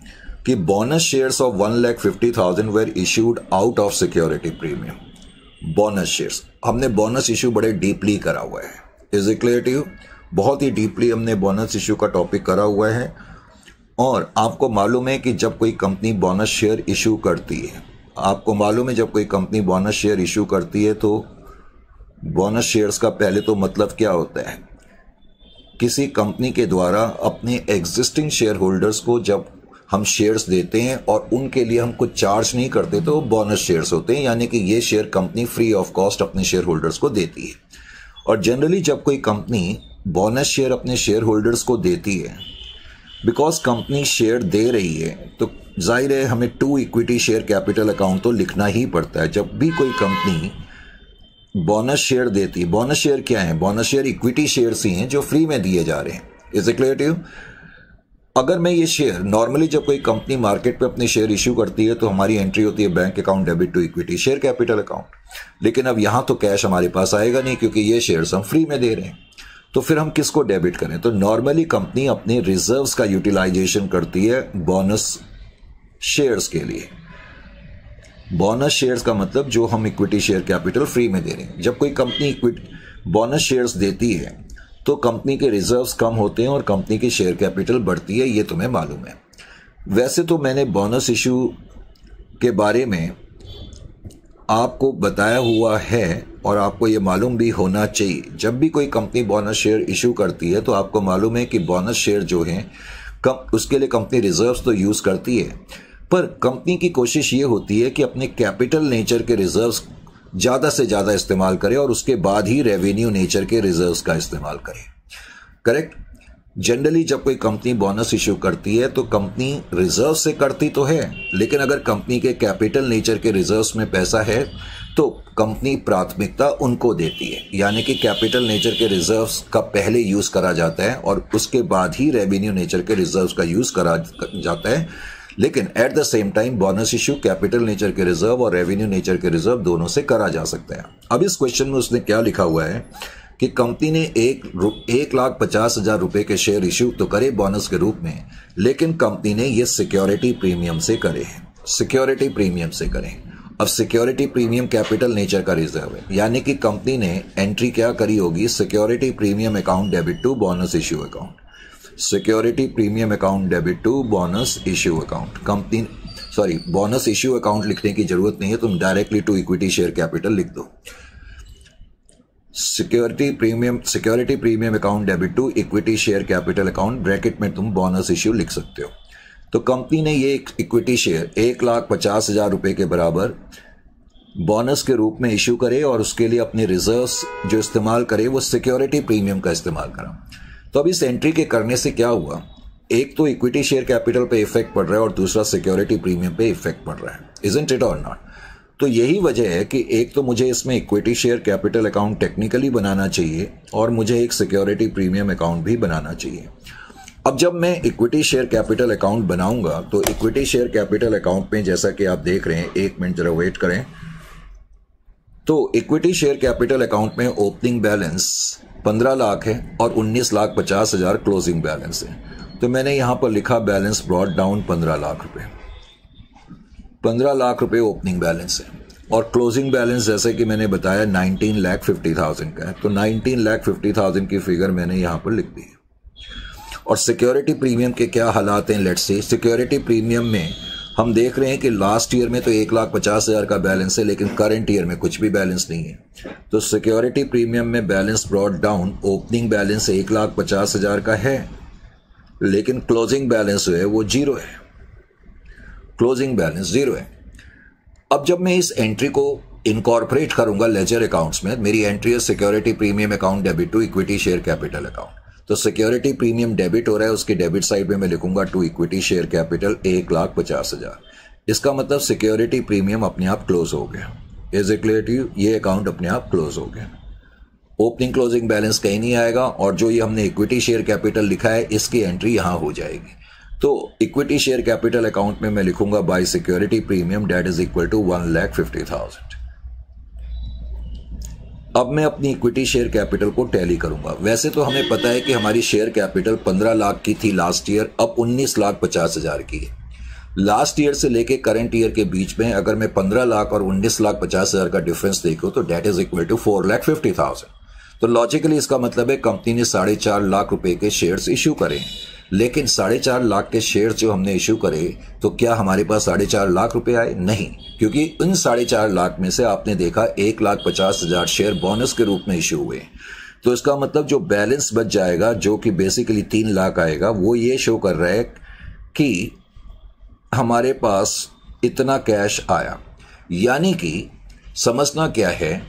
कि bonus shares of 1,50,000 were issued out of security premium. Bonus shares, हमने बोनस इश्यू बड़े डीपली करा हुआ है। Is it clear to you? बहुत ही डीपली हमने बोनस इश्यू का टॉपिक करा हुआ है, और आपको मालूम है कि जब कोई कंपनी बोनस शेयर इश्यू करती है, तो बोनस शेयर्स का पहले तो मतलब क्या होता है, किसी कंपनी के द्वारा अपने एग्जिस्टिंग शेयर होल्डर्स को जब हम शेयर्स देते हैं और उनके लिए हम कुछ चार्ज नहीं करते तो बोनस शेयर्स होते हैं, यानी कि ये share company free of cost अपने शेयर होल्डर्स को देती है। और जनरली जब कोई कंपनी बोनस शेयर अपने शेयर होल्डर्स को देती है, बिकॉज कंपनी शेयर दे रही है, तो जाहिर है हमें 2 इक्विटी शेयर कैपिटल अकाउंट तो लिखना ही पड़ता है। जब भी कोई कंपनी बोनस शेयर देती है, बोनस शेयर क्या है? बोनस शेयर इक्विटी शेयर्स ही हैं जो फ्री में दिए जा रहे हैं। Is it clear to you? अगर मैं ये शेयर, नॉर्मली जब कोई कंपनी मार्केट पे अपने शेयर इश्यू करती है तो हमारी एंट्री होती है bank account debit to equity share capital account, लेकिन अब यहां तो कैश हमारे पास आएगा नहीं क्योंकि ये शेयर्स हम फ्री में दे रहे हैं। तो फिर हम किसको डेबिट करें? तो नॉर्मली कंपनी अपने रिजर्व्स का यूटिलाइजेशन करती है बोनस शेयर्स के लिए। बोनस शेयर्स का मतलब जो हम इक्विटी शेयर कैपिटल फ्री में दे रहे हैं। जब कोई कंपनी बोनस शेयर्स देती है तो कंपनी के रिजर्व्स कम होते हैं और कंपनी की शेयर कैपिटल बढ़ती है, ये तुम्हें मालूम है। वैसे तो मैंने बोनस इश्यू के बारे में आपको बताया हुआ है और आपको ये मालूम भी होना चाहिए, जब भी कोई कंपनी बोनस शेयर इशू करती है तो आपको मालूम है कि बोनस शेयर जो है उसके लिए कंपनी रिजर्व्स तो यूज करती है, पर कंपनी की कोशिश ये होती है कि अपने कैपिटल नेचर के रिजर्व्स ज्यादा से ज्यादा इस्तेमाल करे और उसके बाद ही रेवेन्यू नेचर के रिजर्व्स का इस्तेमाल करे। करेक्ट। जनरली जब कोई कंपनी बोनस इश्यू करती है तो कंपनी रिजर्व से करती तो है, लेकिन अगर कंपनी के कैपिटल नेचर के रिजर्व्स में पैसा है तो कंपनी प्राथमिकता उनको देती है, यानी कि कैपिटल नेचर के रिजर्व्स का पहले यूज करा जाता है और उसके बाद ही रेवेन्यू नेचर के रिजर्व्स का यूज करा जाता है। लेकिन at the same time bonus issue capital nature के रिजर्व और रेवेन्यू नेचर के रिजर्व दोनों से करा जा सकता है। अब इस क्वेश्चन में उसने क्या लिखा हुआ है कि कंपनी ने 1,50,000 रुपए के शेयर इश्यू तो करे बोनस के रूप में, लेकिन कंपनी ने ये सिक्योरिटी प्रीमियम से करे, सिक्योरिटी प्रीमियम से करे। अब सिक्योरिटी प्रीमियम कैपिटल नेचर का रिजर्व है, यानी कि कंपनी ने एंट्री क्या करी होगी, security premium account debit to bonus issue account, security premium account debit to bonus issue account. Company bonus issue account लिखने की जरूरत नहीं है, तुम directly to equity share capital लिख दो। Security premium account debit to equity share capital account, bracket में तुम बोनस इश्यू लिख सकते हो। तो कंपनी ने ये इक्विटी शेयर 1,50,000 रुपए के बराबर बोनस के रूप में इश्यू करे और उसके लिए अपने रिजर्व्स जो इस्तेमाल करे वो सिक्योरिटी प्रीमियम का इस्तेमाल करा। तो अब इस एंट्री के करने से क्या हुआ, एक तो इक्विटी शेयर कैपिटल पे इफेक्ट पड़ रहा है और दूसरा सिक्योरिटी प्रीमियम पे इफेक्ट पड़ रहा है, इजंट इट और नॉट। तो यही वजह है कि एक तो मुझे इसमें equity share capital account technically बनाना चाहिए और मुझे एक सिक्योरिटी प्रीमियम अकाउंट भी बनाना चाहिए। अब जब मैं इक्विटी शेयर कैपिटल अकाउंट बनाऊंगा तो इक्विटी शेयर कैपिटल अकाउंट में जैसा कि आप देख रहे हैं, एक मिनट जरा वेट करें, तो इक्विटी शेयर कैपिटल अकाउंट में ओपनिंग बैलेंस 15 लाख है और 19,50,000 क्लोजिंग बैलेंस है। तो मैंने यहां पर लिखा बैलेंस ब्रॉट डाउन 15 लाख रुपए, 15 लाख रुपए ओपनिंग बैलेंस है और क्लोजिंग बैलेंस जैसे कि मैंने बताया 19,50,000 का है, तो 19,50,000 की फिगर मैंने यहां पर लिख दी। और सिक्योरिटी प्रीमियम के क्या हालात हैं, लेट्स से सिक्योरिटी प्रीमियम में हम देख रहे हैं कि लास्ट ईयर में तो 1,50,000 का बैलेंस है, लेकिन करंट ईयर में कुछ भी बैलेंस नहीं है। तो सिक्योरिटी प्रीमियम में balance brought down, opening balance 1,50,000 का है, लेकिन क्लोजिंग बैलेंस जो है वो 0 है, क्लोजिंग बैलेंस 0 है। अब जब मैं इस एंट्री को इनकॉर्पोरेट करूंगा लेजर अकाउंट्स में, मेरी एंट्री है security premium account debit to equity share capital account. तो सिक्योरिटी प्रीमियम डेबिट हो रहा है, उसकी डेबिट साइड में मैं लिखूंगा टू इक्विटी शेयर कैपिटल 1,50,000। इसका मतलब सिक्योरिटी प्रीमियम अपने आप क्लोज हो गया। Is it clear to you? ये अकाउंट अपने आप क्लोज हो गया, ओपनिंग क्लोजिंग बैलेंस कहीं नहीं आएगा और जो ये हमने इक्विटी शेयर कैपिटल लिखा है इसकी एंट्री यहां हो जाएगी। तो इक्विटी शेयर कैपिटल अकाउंट में मैं लिखूंगा by security premium date is equal to 1,50,000। अब मैं अपनी इक्विटी शेयर कैपिटल को टैली करूंगा। वैसे तो हमें पता है कि हमारी शेयर कैपिटल 15 लाख की थी लास्ट ईयर, अब 19,50,000 की है। लास्ट ईयर से लेके करंट ईयर के बीच में अगर मैं 15 लाख और 19,50,000 का डिफरेंस देखूं तो डेट इज इक्वल टू 4,50,000। तो लॉजिकली इसका मतलब है कंपनी ने 4.5 लाख रुपए के शेयर्स इश्यू करे, लेकिन 4.5 लाख के शेयर्स जो हमने इश्यू करे तो क्या हमारे पास 4.5 लाख रुपए आए? नहीं, क्योंकि इन 4.5 लाख में से आपने देखा 1,50,000 शेयर बोनस के रूप में इश्यू हुए। तो इसका मतलब जो बैलेंस बच जाएगा जो कि बेसिकली 3 लाख आएगा, वो ये शो कर रहा है कि हमारे पास इतना कैश आया। यानी कि समझना क्या है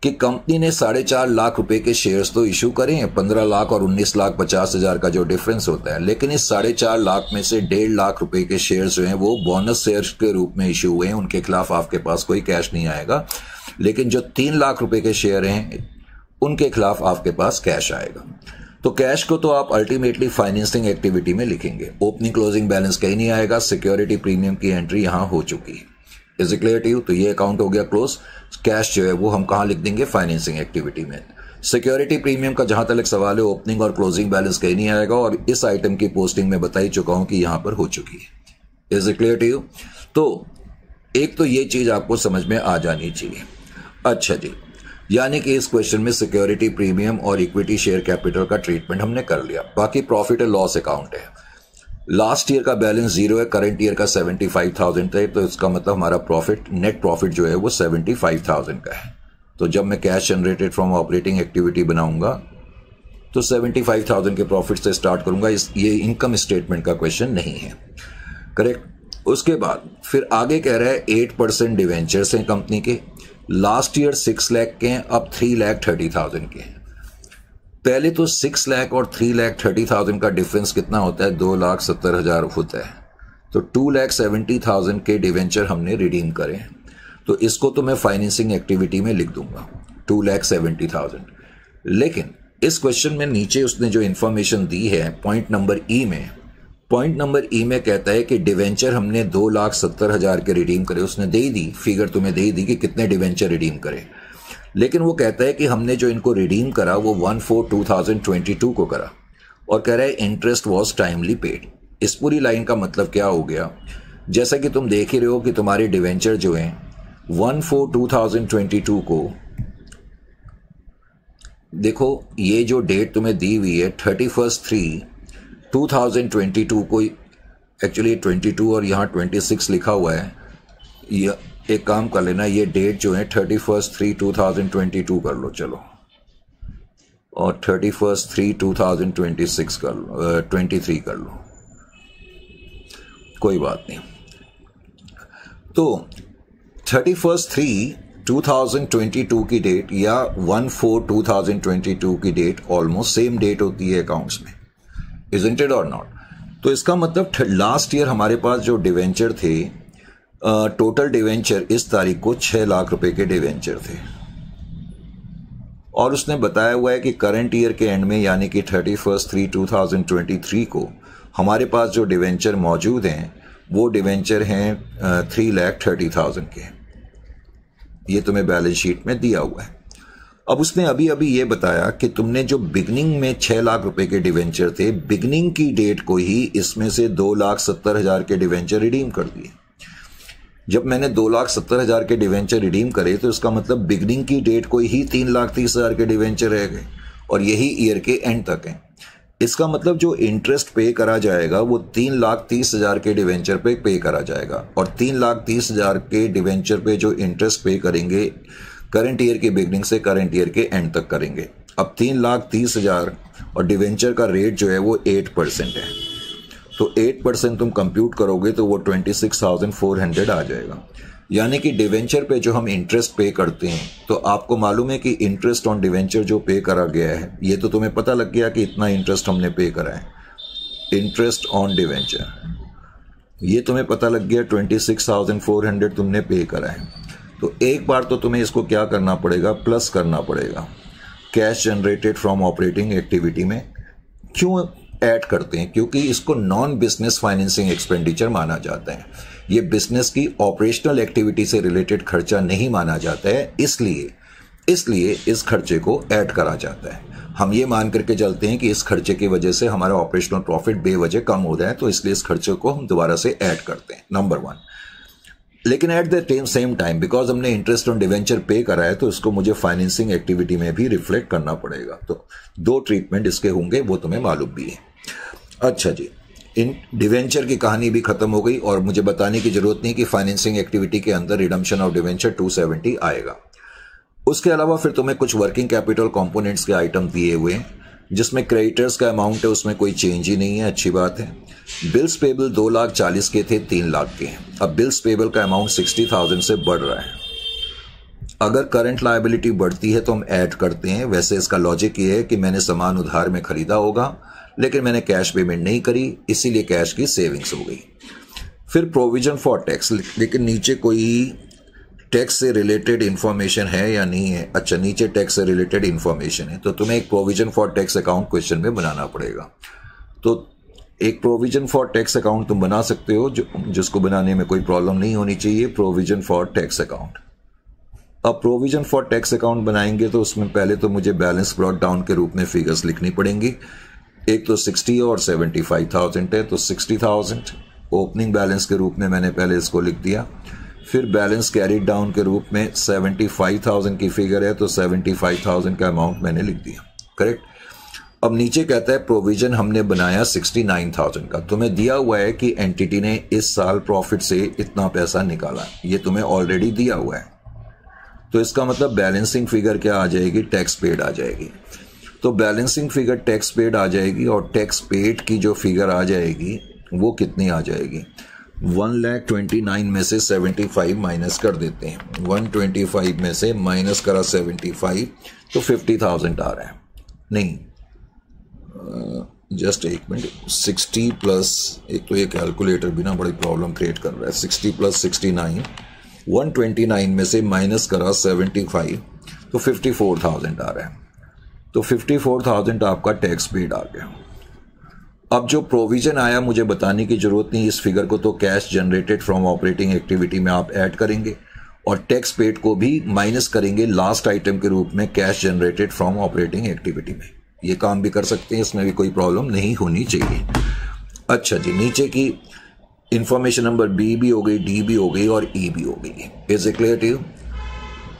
कि कंपनी ने 4.5 लाख रुपए के शेयर्स तो इशू करे हैं, 15 लाख और 19,50,000 का जो डिफरेंस होता है, लेकिन इस 4.5 लाख में से 1.5 लाख रुपए के शेयर्स जो हैं वो बोनस शेयर्स के रूप में इशू हुए हैं, उनके खिलाफ आपके पास कोई कैश नहीं आएगा। लेकिन जो 3 लाख रुपए के शेयर हैं उनके खिलाफ आपके पास कैश आएगा। तो कैश को तो आप अल्टीमेटली फाइनेंसिंग एक्टिविटी में लिखेंगे, ओपनिंग क्लोजिंग बैलेंस कहीं नहीं आएगा, सिक्योरिटी प्रीमियम की एंट्री यहां हो चुकी है। Is it clear to you? तो ये अकाउंट हो गया क्लोज। कैश जो है वो हम कहां लिख देंगे? फाइनेंसिंग एक्टिविटी में। सिक्योरिटी प्रीमियम का जहां तक सवाल है, ओपनिंग और क्लोजिंग बैलेंस कहीं नहीं आएगा और इस आइटम की पोस्टिंग में बता ही चुका हूं कि यहां पर हो चुकी है। Is it clear to you? तो एक तो ये चीज आपको समझ में आ जानी चाहिए। अच्छा जी, यानी कि इस क्वेश्चन में सिक्योरिटी प्रीमियम और इक्विटी शेयर कैपिटल का ट्रीटमेंट हमने कर लिया। बाकी प्रॉफिट एंड लॉस अकाउंट है। लास्ट ईयर का बैलेंस 0 है, करंट ईयर का 75,000 है, तो इसका मतलब हमारा प्रॉफिट, नेट प्रॉफिट जो है वो 75,000 का है। तो जब मैं cash generated from operating activity बनाऊंगा तो 75,000 के प्रॉफिट से स्टार्ट करूंगा। ये इनकम स्टेटमेंट का क्वेश्चन नहीं है, करेक्ट। उसके बाद फिर आगे कह रहा है 8% डिवेंचर्स हैं कंपनी के, लास्ट ईयर 6 लाख के हैं, अब 3,30,000 के हैं। पहले तो 6 लाख और 3,30,000 का डिफरेंस कितना होता है, 2,70,000 होता है। तो 2,70,000 के डिवेंचर हमने रिडीम करे, तो इसको तो मैं फाइनेंसिंग एक्टिविटी में लिख दूंगा 2,70,000। लेकिन इस क्वेश्चन में नीचे उसने जो इंफॉर्मेशन दी है पॉइंट नंबर ई में कहता है कि डिवेंचर हमने 2,70,000 के रिडीम करे। उसने दे दी फिगर, तुम्हें दे दी कि कितने डिवेंचर रिडीम करे, लेकिन वो कहता है कि हमने जो इनको रिडीम करा वो 1/4/2022 को करा, और कह रहा है इंटरेस्ट वॉज टाइमली पेड। इस पूरी लाइन का मतलब क्या हो गया, जैसा कि तुम देख ही रहे हो कि तुम्हारे डिवेंचर जो हैं 1/4/2022 को, देखो ये जो डेट तुम्हें दी हुई है 31/3/2022 को, एक्चुअली 22 और यहाँ 26 लिखा हुआ है। ये एक काम कर लेना, ये डेट जो है 31/3/2022 कर लो चलो, और 31/3/2026 कर लो, 23 कर लो, कोई बात नहीं। तो 31/3/2022 की डेट या 1/4/2022 की डेट ऑलमोस्ट सेम डेट होती है अकाउंट्स में, इजंट इट और नॉट। तो इसका मतलब लास्ट ईयर हमारे पास जो डिवेंचर थे, टोटल डिवेंचर इस तारीख को 6 लाख रुपए के डिवेंचर थे, और उसने बताया हुआ है कि करंट ईयर के एंड में यानी कि 31/3/2023 को हमारे पास जो डिवेंचर मौजूद हैं वो डिवेंचर हैं 3,30,000 के। ये तुम्हें बैलेंस शीट में दिया हुआ है। अब उसने अभी अभी ये बताया कि तुमने जो बिगनिंग में 6 लाख रुपए के डिवेंचर थे, बिगनिंग की डेट को ही इसमें से 2,70,000 के डिवेंचर रिडीम कर दिए। जब मैंने 2,70,000 के डिवेंचर रिडीम करे तो इसका मतलब बिगनिंग की डेट को ही 3,30,000 के डिवेंचर रह गए, और यही ईयर के एंड तक है। इसका मतलब जो इंटरेस्ट पे करा जाएगा वो 3,30,000 के डिवेंचर पे करा जाएगा, और 3,30,000 के डिवेंचर पे जो इंटरेस्ट पे करेंगे करंट ईयर के बिगनिंग से करंट ईयर के एंड तक करेंगे। अब 3,30,000 और डिवेंचर का रेट जो है वो 8% है, तो 8% तुम कंप्यूट करोगे तो वो 26,400 आ जाएगा। यानी कि डिवेंचर पे जो हम इंटरेस्ट पे करते हैं, तो आपको मालूम है कि इंटरेस्ट ऑन डिवेंचर जो पे करा गया है, ये तो तुम्हें पता लग गया कि इतना इंटरेस्ट हमने पे करा है। इंटरेस्ट ऑन डिवेंचर ये तुम्हें पता लग गया, 26,400 तुमने पे करा है। तो एक बार तो तुम्हें इसको क्या करना पड़ेगा, प्लस करना पड़ेगा cash generated from operating activity में। क्यों ऐड करते हैं, क्योंकि इसको नॉन बिजनेस फाइनेंसिंग एक्सपेंडिचर माना जाता है। ये बिजनेस की ऑपरेशनल एक्टिविटी से रिलेटेड खर्चा नहीं माना जाता है, इसलिए इस खर्चे को ऐड करा जाता है। हम ये मान करके चलते हैं कि इस खर्चे की वजह से हमारा ऑपरेशनल प्रॉफिट बेवजह कम हो रहा है, तो इसलिए इस खर्चे को हम दोबारा से ऐड करते हैं, नंबर 1। लेकिन at the same time because हमने इंटरेस्ट ऑन डिवेंचर पे करा है, तो इसको मुझे फाइनेंसिंग एक्टिविटी में भी रिफ्लेक्ट करना पड़ेगा। तो 2 ट्रीटमेंट इसके होंगे, वो तुम्हें मालूम भी है। अच्छा जी, इन डिवेंचर की कहानी भी खत्म हो गई, और मुझे बताने की जरूरत नहीं कि फाइनेंसिंग एक्टिविटी के अंदर रिडम्पशन ऑफ डिवेंचर 270 आएगा। उसके अलावा फिर तुम्हें कुछ वर्किंग कैपिटल कंपोनेंट्स के आइटम दिए हुए हैं, जिसमें क्रेडिटर्स का अमाउंट है उसमें कोई चेंज ही नहीं है, अच्छी बात है। बिल्स पेबल 2,40,000 के थे 3 लाख के हैं। अब बिल्स पेबल का अमाउंट 60,000 से बढ़ रहा है। अगर करंट लायबिलिटी बढ़ती है तो हम ऐड करते हैं। वैसे इसका लॉजिक ये है कि मैंने सामान उधार में खरीदा होगा, लेकिन मैंने कैश पेमेंट नहीं करी, इसीलिए कैश की सेविंग्स हो गई। फिर प्रोविजन फॉर टैक्स, लेकिन नीचे कोई टैक्स से रिलेटेड इंफॉर्मेशन है या नहीं है? अच्छा, नीचे टैक्स से रिलेटेड इंफॉर्मेशन है, तो तुम्हें एक provision for tax account question में बनाना पड़ेगा। तो एक प्रोविजन फॉर टैक्स अकाउंट तुम बना सकते हो, जिसको बनाने में कोई प्रॉब्लम नहीं होनी चाहिए। प्रोविजन फॉर टैक्स अकाउंट, अब प्रोविजन फॉर टैक्स अकाउंट बनाएंगे तो उसमें पहले तो मुझे बैलेंस ब्रॉट डाउन के रूप में फिगर्स लिखनी पड़ेंगी। एक तो 60 और 75,000 है, तो 60,000 ओपनिंग बैलेंस के रूप में मैंने पहले इसको लिख दिया। फिर बैलेंस कैरिड डाउन के रूप में 75,000 की फिगर है, तो 75,000 का अमाउंट मैंने लिख दिया, करेक्ट। अब नीचे कहता है प्रोविजन हमने बनाया 69,000 का। तुम्हें दिया हुआ है कि एंटिटी ने इस साल प्रॉफिट से इतना पैसा निकाला, ये तुम्हें ऑलरेडी दिया हुआ है। तो इसका मतलब बैलेंसिंग फिगर क्या आ जाएगी, टैक्स पेड आ जाएगी। तो बैलेंसिंग फिगर टैक्स पेड आ जाएगी और टैक्स पेड की जो फिगर आ जाएगी वो कितनी आ जाएगी, 1,29,000 में से 75 माइनस कर देते हैं। 125 में से माइनस करा 75 तो 50,000 आ रहा है। नहीं, जस्ट एक मिनट, 60 प्लस, एक तो ये कैलकुलेटर भी ना बड़ी प्रॉब्लम क्रिएट कर रहा है। 60 प्लस 69, 129 में से माइनस करा 75 तो 54,000 आ रहा है। तो 54,000 आपका टैक्स पेड आ गया। अब जो प्रोविजन आया मुझे बताने की जरूरत नहीं, इस फिगर को तो cash generated from operating activity में आप ऐड करेंगे और टैक्स पेड को भी माइनस करेंगे लास्ट आइटम के रूप में cash generated from operating activity में। ये काम भी कर सकते हैं, इसमें भी कोई प्रॉब्लम नहीं होनी चाहिए। अच्छा जी, नीचे की इंफॉर्मेशन नंबर बी भी हो गई, डी भी हो गई और ई भी हो गई। Is it clear to you?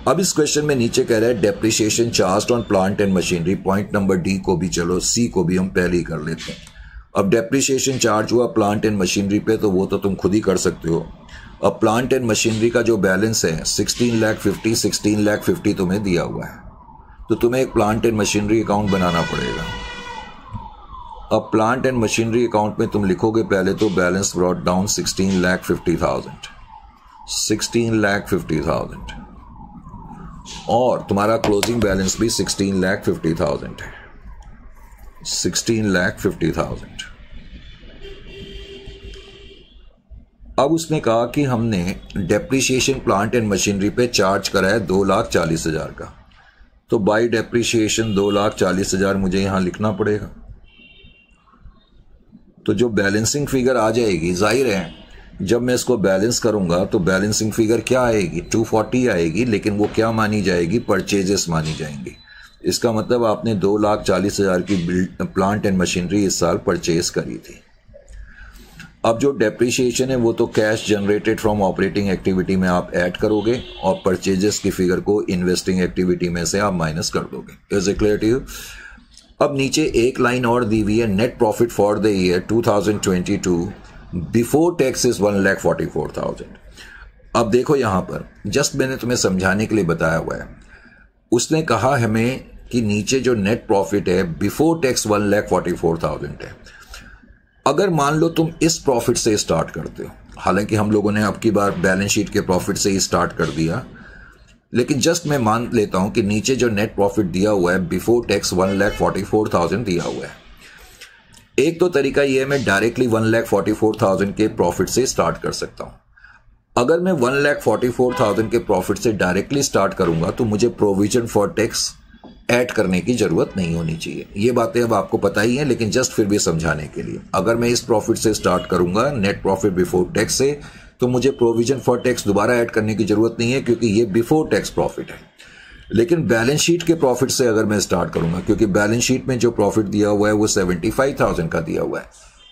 अब इस क्वेश्चन में नीचे कह रहा है depreciation charge on plant and machinery. Point number D को भी, चलो सी को भी हम पहले ही कर लेते हैं। अब डेप्रिसिएशन चार्ज हुआ प्लांट एंड मशीनरी पे, तो वो तो तुम खुद ही कर सकते हो। अब प्लांट एंड मशीनरी का जो बैलेंस है 16,50,000 तुम्हें दिया हुआ है, तो तुम्हें एक प्लांट एंड मशीनरी अकाउंट बनाना पड़ेगा। अब प्लांट एंड मशीनरी अकाउंट में तुम लिखोगे पहले तो बैलेंस ब्रॉट डाउन 16,50,000 और तुम्हारा क्लोजिंग बैलेंस भी 16,50,000 है। 16,50,000। अब उसने कहा कि हमने डेप्रिसिएशन प्लांट एंड मशीनरी पे चार्ज करा है 2,40,000 का, तो बाई डेप्रिसिएशन 2,40,000 मुझे यहां लिखना पड़ेगा। तो जो बैलेंसिंग फिगर आ जाएगी, जाहिर है जब मैं इसको बैलेंस करूंगा तो बैलेंसिंग फिगर क्या आएगी, 240 आएगी, लेकिन वो क्या मानी जाएगी, परचेजेस मानी जाएंगी। इसका मतलब आपने 2,40,000 की प्लांट एंड मशीनरी इस साल परचेज करी थी। अब जो डेप्रिसिएशन है वो तो cash generated from operating activity में आप ऐड करोगे और परचेजेस की फिगर को इन्वेस्टिंग एक्टिविटी में से आप माइनस कर दोगे। Is it clear to you? अब नीचे एक लाइन और दी हुई है, net profit for the year 2022 before tax is 1,44,000। अब देखो यहां पर जस्ट मैंने तुम्हें समझाने के लिए बताया हुआ है। उसने कहा हमें कि नीचे जो नेट प्रॉफिट है बिफोर टैक्स 1,44,000 है। अगर मान लो तुम इस प्रॉफिट से स्टार्ट करते हो, हालांकि हम लोगों ने अब की बार बैलेंस शीट के प्रॉफिट से ही स्टार्ट कर दिया, लेकिन जस्ट मैं मान लेता हूं कि नीचे जो नेट प्रॉफिट दिया हुआ है बिफोर टैक्स 1,44,000 दिया हुआ है। एक तो तरीका यह है मैं डायरेक्टली 1,44,000 के प्रॉफिट से स्टार्ट कर सकता हूं। अगर मैं 1,44,000 के प्रॉफिट से डायरेक्टली स्टार्ट करूंगा तो मुझे प्रोविजन फॉर टैक्स ऐड करने की जरूरत नहीं होनी चाहिए। ये बातें अब आपको पता ही हैं, लेकिन जस्ट फिर भी समझाने के लिए, अगर मैं इस प्रॉफिट से स्टार्ट करूंगा नेट प्रॉफिट बिफोर टैक्स से, तो मुझे प्रोविजन फॉर टैक्स दोबारा ऐड करने की जरूरत नहीं है क्योंकि ये बिफोर टैक्स प्रॉफिट है। लेकिन बैलेंस शीट के प्रॉफिट से अगर मैं स्टार्ट करूंगा, क्योंकि बैलेंस शीट में जो प्रॉफिट दिया हुआ है वो 75,000 का दिया हुआ है,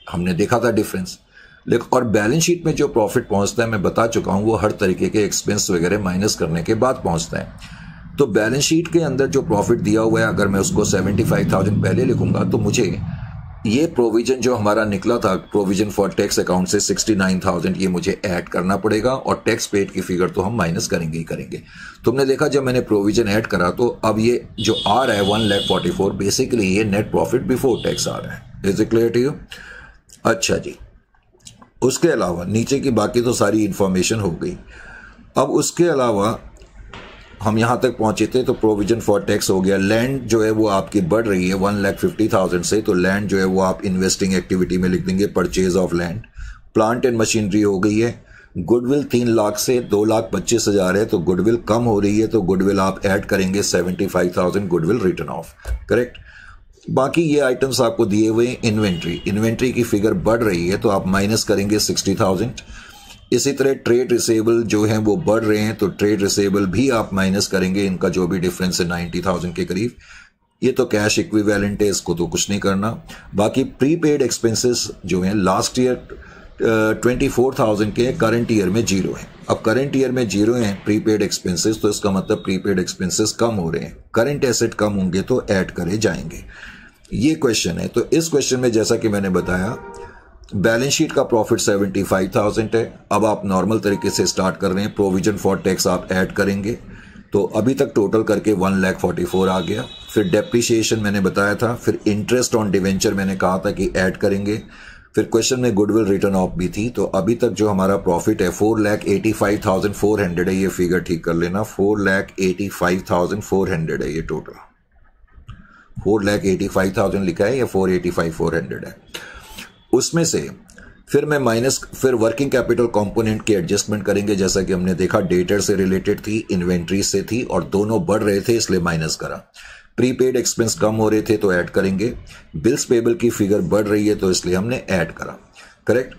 हमने देखा था डिफरेंस। लेकिन और बैलेंस शीट में जो प्रॉफिट पहुंचता है मैं बता चुका हूं, वो हर तरीके के एक्सपेंस वगैरह माइनस करने के बाद पहुंचता है। तो बैलेंस शीट के अंदर जो प्रॉफिट दिया हुआ है अगर मैं उसको 75,000 पहले लिखूंगा तो मुझे ये प्रोविजन जो हमारा निकला था प्रोविजन फॉर टैक्स अकाउंट से 69,000 ये मुझे ऐड करना पड़ेगा और टैक्स पेड की फिगर तो हम माइनस करेंगे ही करेंगे। तुमने देखा जब मैंने प्रोविजन ऐड करा तो अब ये जो आ रहा है 1,44,000 बेसिकली ये नेट प्रॉफिट बिफोर टैक्स आ रहा है। Is it clear to you? अच्छा जी, उसके अलावा नीचे की बाकी तो सारी इंफॉर्मेशन हो गई। अब उसके अलावा हम यहां तक पहुंचे थे तो प्रोविजन फॉर टैक्स हो गया। लैंड जो है वो आपकी बढ़ रही है 1,50,000 से, तो लैंड जो है वो आप इन्वेस्टिंग एक्टिविटी में लिख देंगे purchase of land. Plant and machinery हो गई है। गुडविल 3 लाख से 2,25,000 है, तो गुडविल कम हो रही है, तो गुडविल आप ऐड करेंगे 75,000 गुडविल रिटर्न ऑफ, करेक्ट। बाकी ये आइटम्स आपको दिए हुए हैं। इन्वेंट्री की फिगर बढ़ रही है तो आप माइनस करेंगे 60,000। इसी तरह ट्रेड रिसेबल जो है वो बढ़ रहे हैं तो ट्रेड रिसेबल भी आप माइनस करेंगे, इनका जो भी डिफरेंस है 90,000 के करीब। ये तो कैश इक्विवेलेंट है, इसको तो कुछ नहीं करना। बाकी प्रीपेड एक्सपेंसेस जो हैं लास्ट ईयर 24,000 के, करंट ईयर में 0 है। अब करंट ईयर में 0 हैं प्रीपेड एक्सपेंसेस, तो इसका मतलब प्रीपेड एक्सपेंसेस कम हो रहे हैं। करंट एसेट कम होंगे तो ऐड करे जाएंगे। ये क्वेश्चन है। तो इस क्वेश्चन में जैसा कि मैंने बताया, बैलेंस शीट का प्रॉफिट 75,000 है। अब आप नॉर्मल तरीके से स्टार्ट कर रहे हैं, प्रोविजन फॉर टैक्स आप ऐड करेंगे, तो अभी तक टोटल करके 1,44,000 आ गया। फिर डेप्रिसिएशन मैंने बताया था, फिर इंटरेस्ट ऑन डिवेंचर मैंने कहा था कि ऐड करेंगे, फिर क्वेश्चन में गुडविल रिटर्न ऑफ भी थी। तो अभी तक जो हमारा प्रॉफिट है 4,85,400 है, ये फिगर ठीक कर लेना, 4,85,400 है ये टोटल। 4,85,000 लिखा है या 4,85,400 है। उसमें से फिर मैं फिर वर्किंग कैपिटल कंपोनेंट की एडजस्टमेंट करेंगे, जैसा कि हमने देखा डेटर से रिलेटेड थी, इन्वेंट्री से थी, और दोनों बढ़ रहे थे इसलिए माइनस करा। प्रीपेड एक्सपेंस कम हो रहे थे तो ऐड करेंगे। बिल्स पेबल की फिगर बढ़ रही है तो इसलिए हमने ऐड करा। करेक्ट।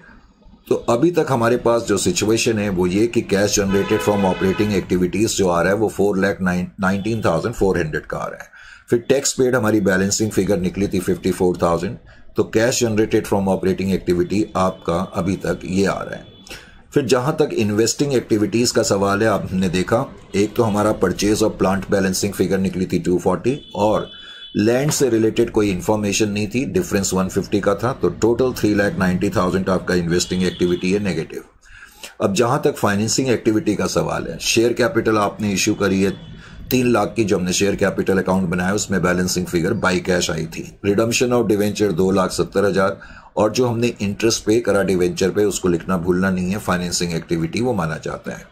तो अभी तक हमारे पास जो सिचुएशन है वो ये कि cash generated from operating activities जो आ रहा है वो 4,19,400 का आ रहा है। फिर टैक्स पेड हमारी बैलेंसिंग फिगर निकली थी 54,000। तो cash generated from operating activity आपका अभी तक ये आ रहा है। फिर जहां तक इन्वेस्टिंग एक्टिविटीज का सवाल है, आपने देखा एक तो हमारा purchase of plant balancing figure निकली थी 240, और लैंड से रिलेटेड कोई इंफॉर्मेशन नहीं थी, डिफरेंस 150 का था। तो टोटल 3,90,000 आपका इन्वेस्टिंग एक्टिविटी है नेगेटिव। अब जहां तक फाइनेंसिंग एक्टिविटी का सवाल है, शेयर कैपिटल आपने इश्यू करी है 3 लाख की, जो हमने शेयर कैपिटल अकाउंट बनाया उसमें balancing figure by cash I थी। रिडम्पशन ऑफ डिवेंचर 2,70,000, और जो हमने इंटरेस्ट पे करा डिवेंचर पे उसको लिखना भूलना नहीं है, फाइनेंसिंग एक्टिविटी वो माना जाता है।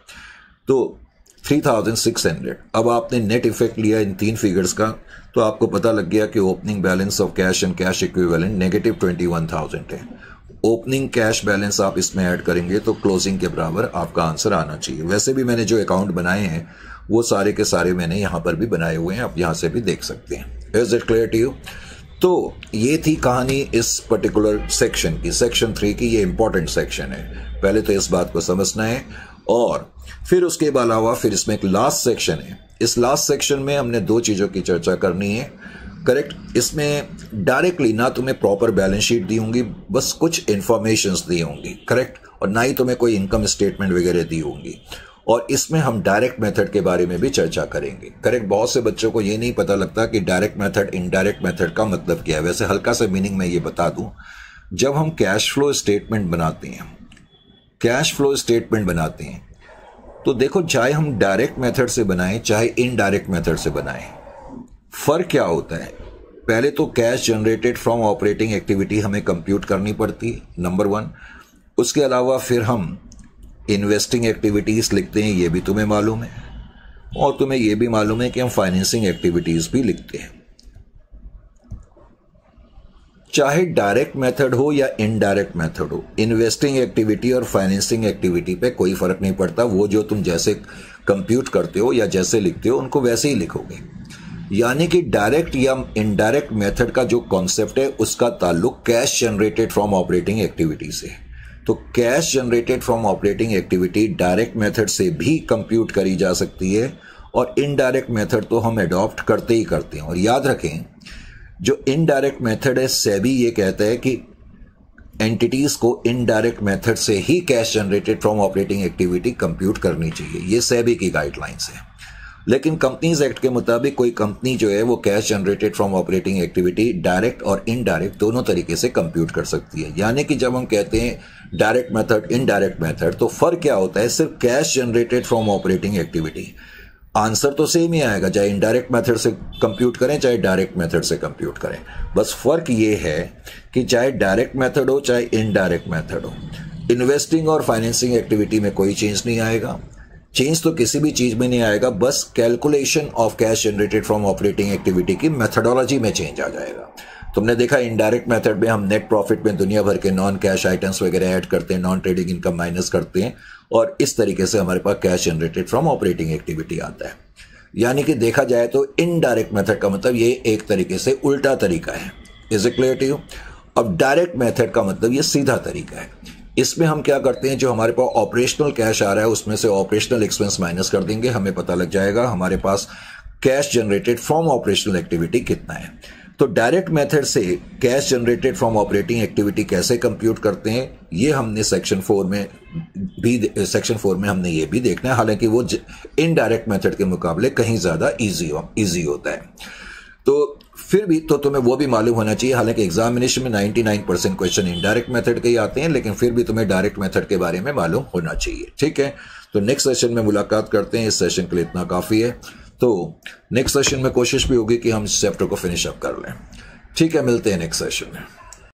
तो 3,600। अब आपने नेट इफेक्ट लिया इन 3 फिगर्स का, तो आपको पता लग गया कि opening balance of cash and cash equivalent negative 21,000 है। ओपनिंग कैश बैलेंस आप इसमें ऐड करेंगे तो क्लोजिंग के बराबर आपका आंसर आना चाहिए। वैसे भी मैंने जो अकाउंट बनाए हैं वो सारे के सारे मैंने यहां पर भी बनाए हुए हैं, आप यहां से भी देख सकते हैं। Is it clear to you? तो ये थी कहानी इस पर्टिकुलर सेक्शन की, सेक्शन 3 की। ये इंपॉर्टेंट सेक्शन है, पहले तो इस बात को समझना है, और फिर उसके अलावा फिर इसमें एक लास्ट सेक्शन है। इस लास्ट सेक्शन में हमने 2 चीजों की चर्चा करनी है। करेक्ट। इसमें डायरेक्टली ना तुम्हें प्रॉपर बैलेंस शीट दी होंगी, बस कुछ इंफॉर्मेशंस दी होंगी। करेक्ट। और ना ही तुम्हें कोई इनकम स्टेटमेंट वगैरह दी होंगी। और इसमें हम डायरेक्ट मेथड के बारे में भी चर्चा करेंगे। करेक्ट। बहुत से बच्चों को ये नहीं पता लगता कि डायरेक्ट मेथड इनडायरेक्ट मेथड का मतलब क्या है। वैसे हल्का सा मीनिंग मैं ये बता दूं, जब हम कैश फ्लो स्टेटमेंट बनाते हैं, तो देखो चाहे हम डायरेक्ट मेथड से बनाएं चाहे इनडायरेक्ट मेथड से बनाएं, फर्क क्या होता है। पहले तो cash generated from operating activity हमें कंप्यूट करनी पड़ती है, नंबर 1। उसके अलावा फिर हम इन्वेस्टिंग एक्टिविटीज लिखते हैं, ये भी तुम्हें मालूम है, और तुम्हें यह भी मालूम है कि हम फाइनेंसिंग एक्टिविटीज भी लिखते हैं। चाहे डायरेक्ट मेथड हो या इनडायरेक्ट मेथड हो, इन्वेस्टिंग एक्टिविटी और फाइनेंसिंग एक्टिविटी पे कोई फर्क नहीं पड़ता। वो जो तुम जैसे कंप्यूट करते हो या जैसे लिखते हो उनको वैसे ही लिखोगे। यानी कि डायरेक्ट या इनडायरेक्ट मेथड का जो कॉन्सेप्ट है उसका ताल्लुक cash generated from operating activity से। तो cash generated from operating activity direct method से भी कंप्यूट करी जा सकती है, और इनडायरेक्ट मेथड तो हम अडॉप्ट करते ही करते हैं। और याद रखें, जो इनडायरेक्ट मेथड है, सेबी ये कहता है कि एंटिटीज को इनडायरेक्ट मेथड से ही cash generated from operating activity compute करनी चाहिए। ये सेबी की गाइडलाइंस है। लेकिन कंपनीज एक्ट के मुताबिक कोई कंपनी जो है वो cash generated from operating activity direct और इनडायरेक्ट दोनों तरीके से कंप्यूट कर सकती है। यानी कि जब हम कहते हैं डायरेक्ट मेथड, इनडायरेक्ट मेथड, तो फर्क क्या होता है, सिर्फ cash generated from operating activity, answer तो सेम ही आएगा, चाहे इनडायरेक्ट मेथड से कंप्यूट करें चाहे डायरेक्ट मेथड से कंप्यूट करें। बस फर्क ये है कि चाहे डायरेक्ट मेथड हो चाहे इनडायरेक्ट मेथड हो, इन्वेस्टिंग और फाइनेंसिंग एक्टिविटी में कोई चेंज नहीं आएगा। चेंज तो किसी भी चीज में नहीं आएगा, बस calculation of cash generated from operating activity की मेथडोलॉजी में चेंज आ जाएगा। तुमने देखा इनडायरेक्ट मेथड में हम नेट प्रॉफिट में दुनिया भर के नॉन कैश आइटम्स वगैरह ऐड करते हैं, नॉन ट्रेडिंग इनकम माइनस करते हैं, और इस तरीके से हमारे पास cash generated from operating activity आता है। यानी कि देखा जाए तो इनडायरेक्ट मेथड का मतलब ये एक तरीके से उल्टा तरीका है। Is it clear to you? अब डायरेक्ट मेथड का मतलब ये सीधा तरीका है। इसमें हम क्या करते हैं, जो हमारे पास ऑपरेशनल कैश आ रहा है उसमें से ऑपरेशनल एक्सपेंस माइनस कर देंगे, हमें पता लग जाएगा हमारे पास cash generated from operational activity कितना है। तो डायरेक्ट मेथड से cash generated from operating activity कैसे कंप्यूट करते हैं, ये हमने सेक्शन 4 में हमने ये भी देखना है। हालांकि वो इनडायरेक्ट मेथड के मुकाबले कहीं ज्यादा इजी होता है। तो फिर भी तो तुम्हें वो भी मालूम होना चाहिए, हालांकि एग्जामिनेशन में 99% क्वेश्चन इनडायरेक्ट मेथड के ही आते हैं, लेकिन फिर भी तुम्हें डायरेक्ट मेथड के बारे में मालूम होना चाहिए। ठीक है, तो नेक्स्ट सेशन में मुलाकात करते हैं। इस सेशन के लिए इतना काफ़ी है। तो नेक्स्ट सेशन में कोशिश भी होगी कि हम इस चैप्टर को फिनिश अप कर लें। ठीक है, मिलते हैं नेक्स्ट सेशन में।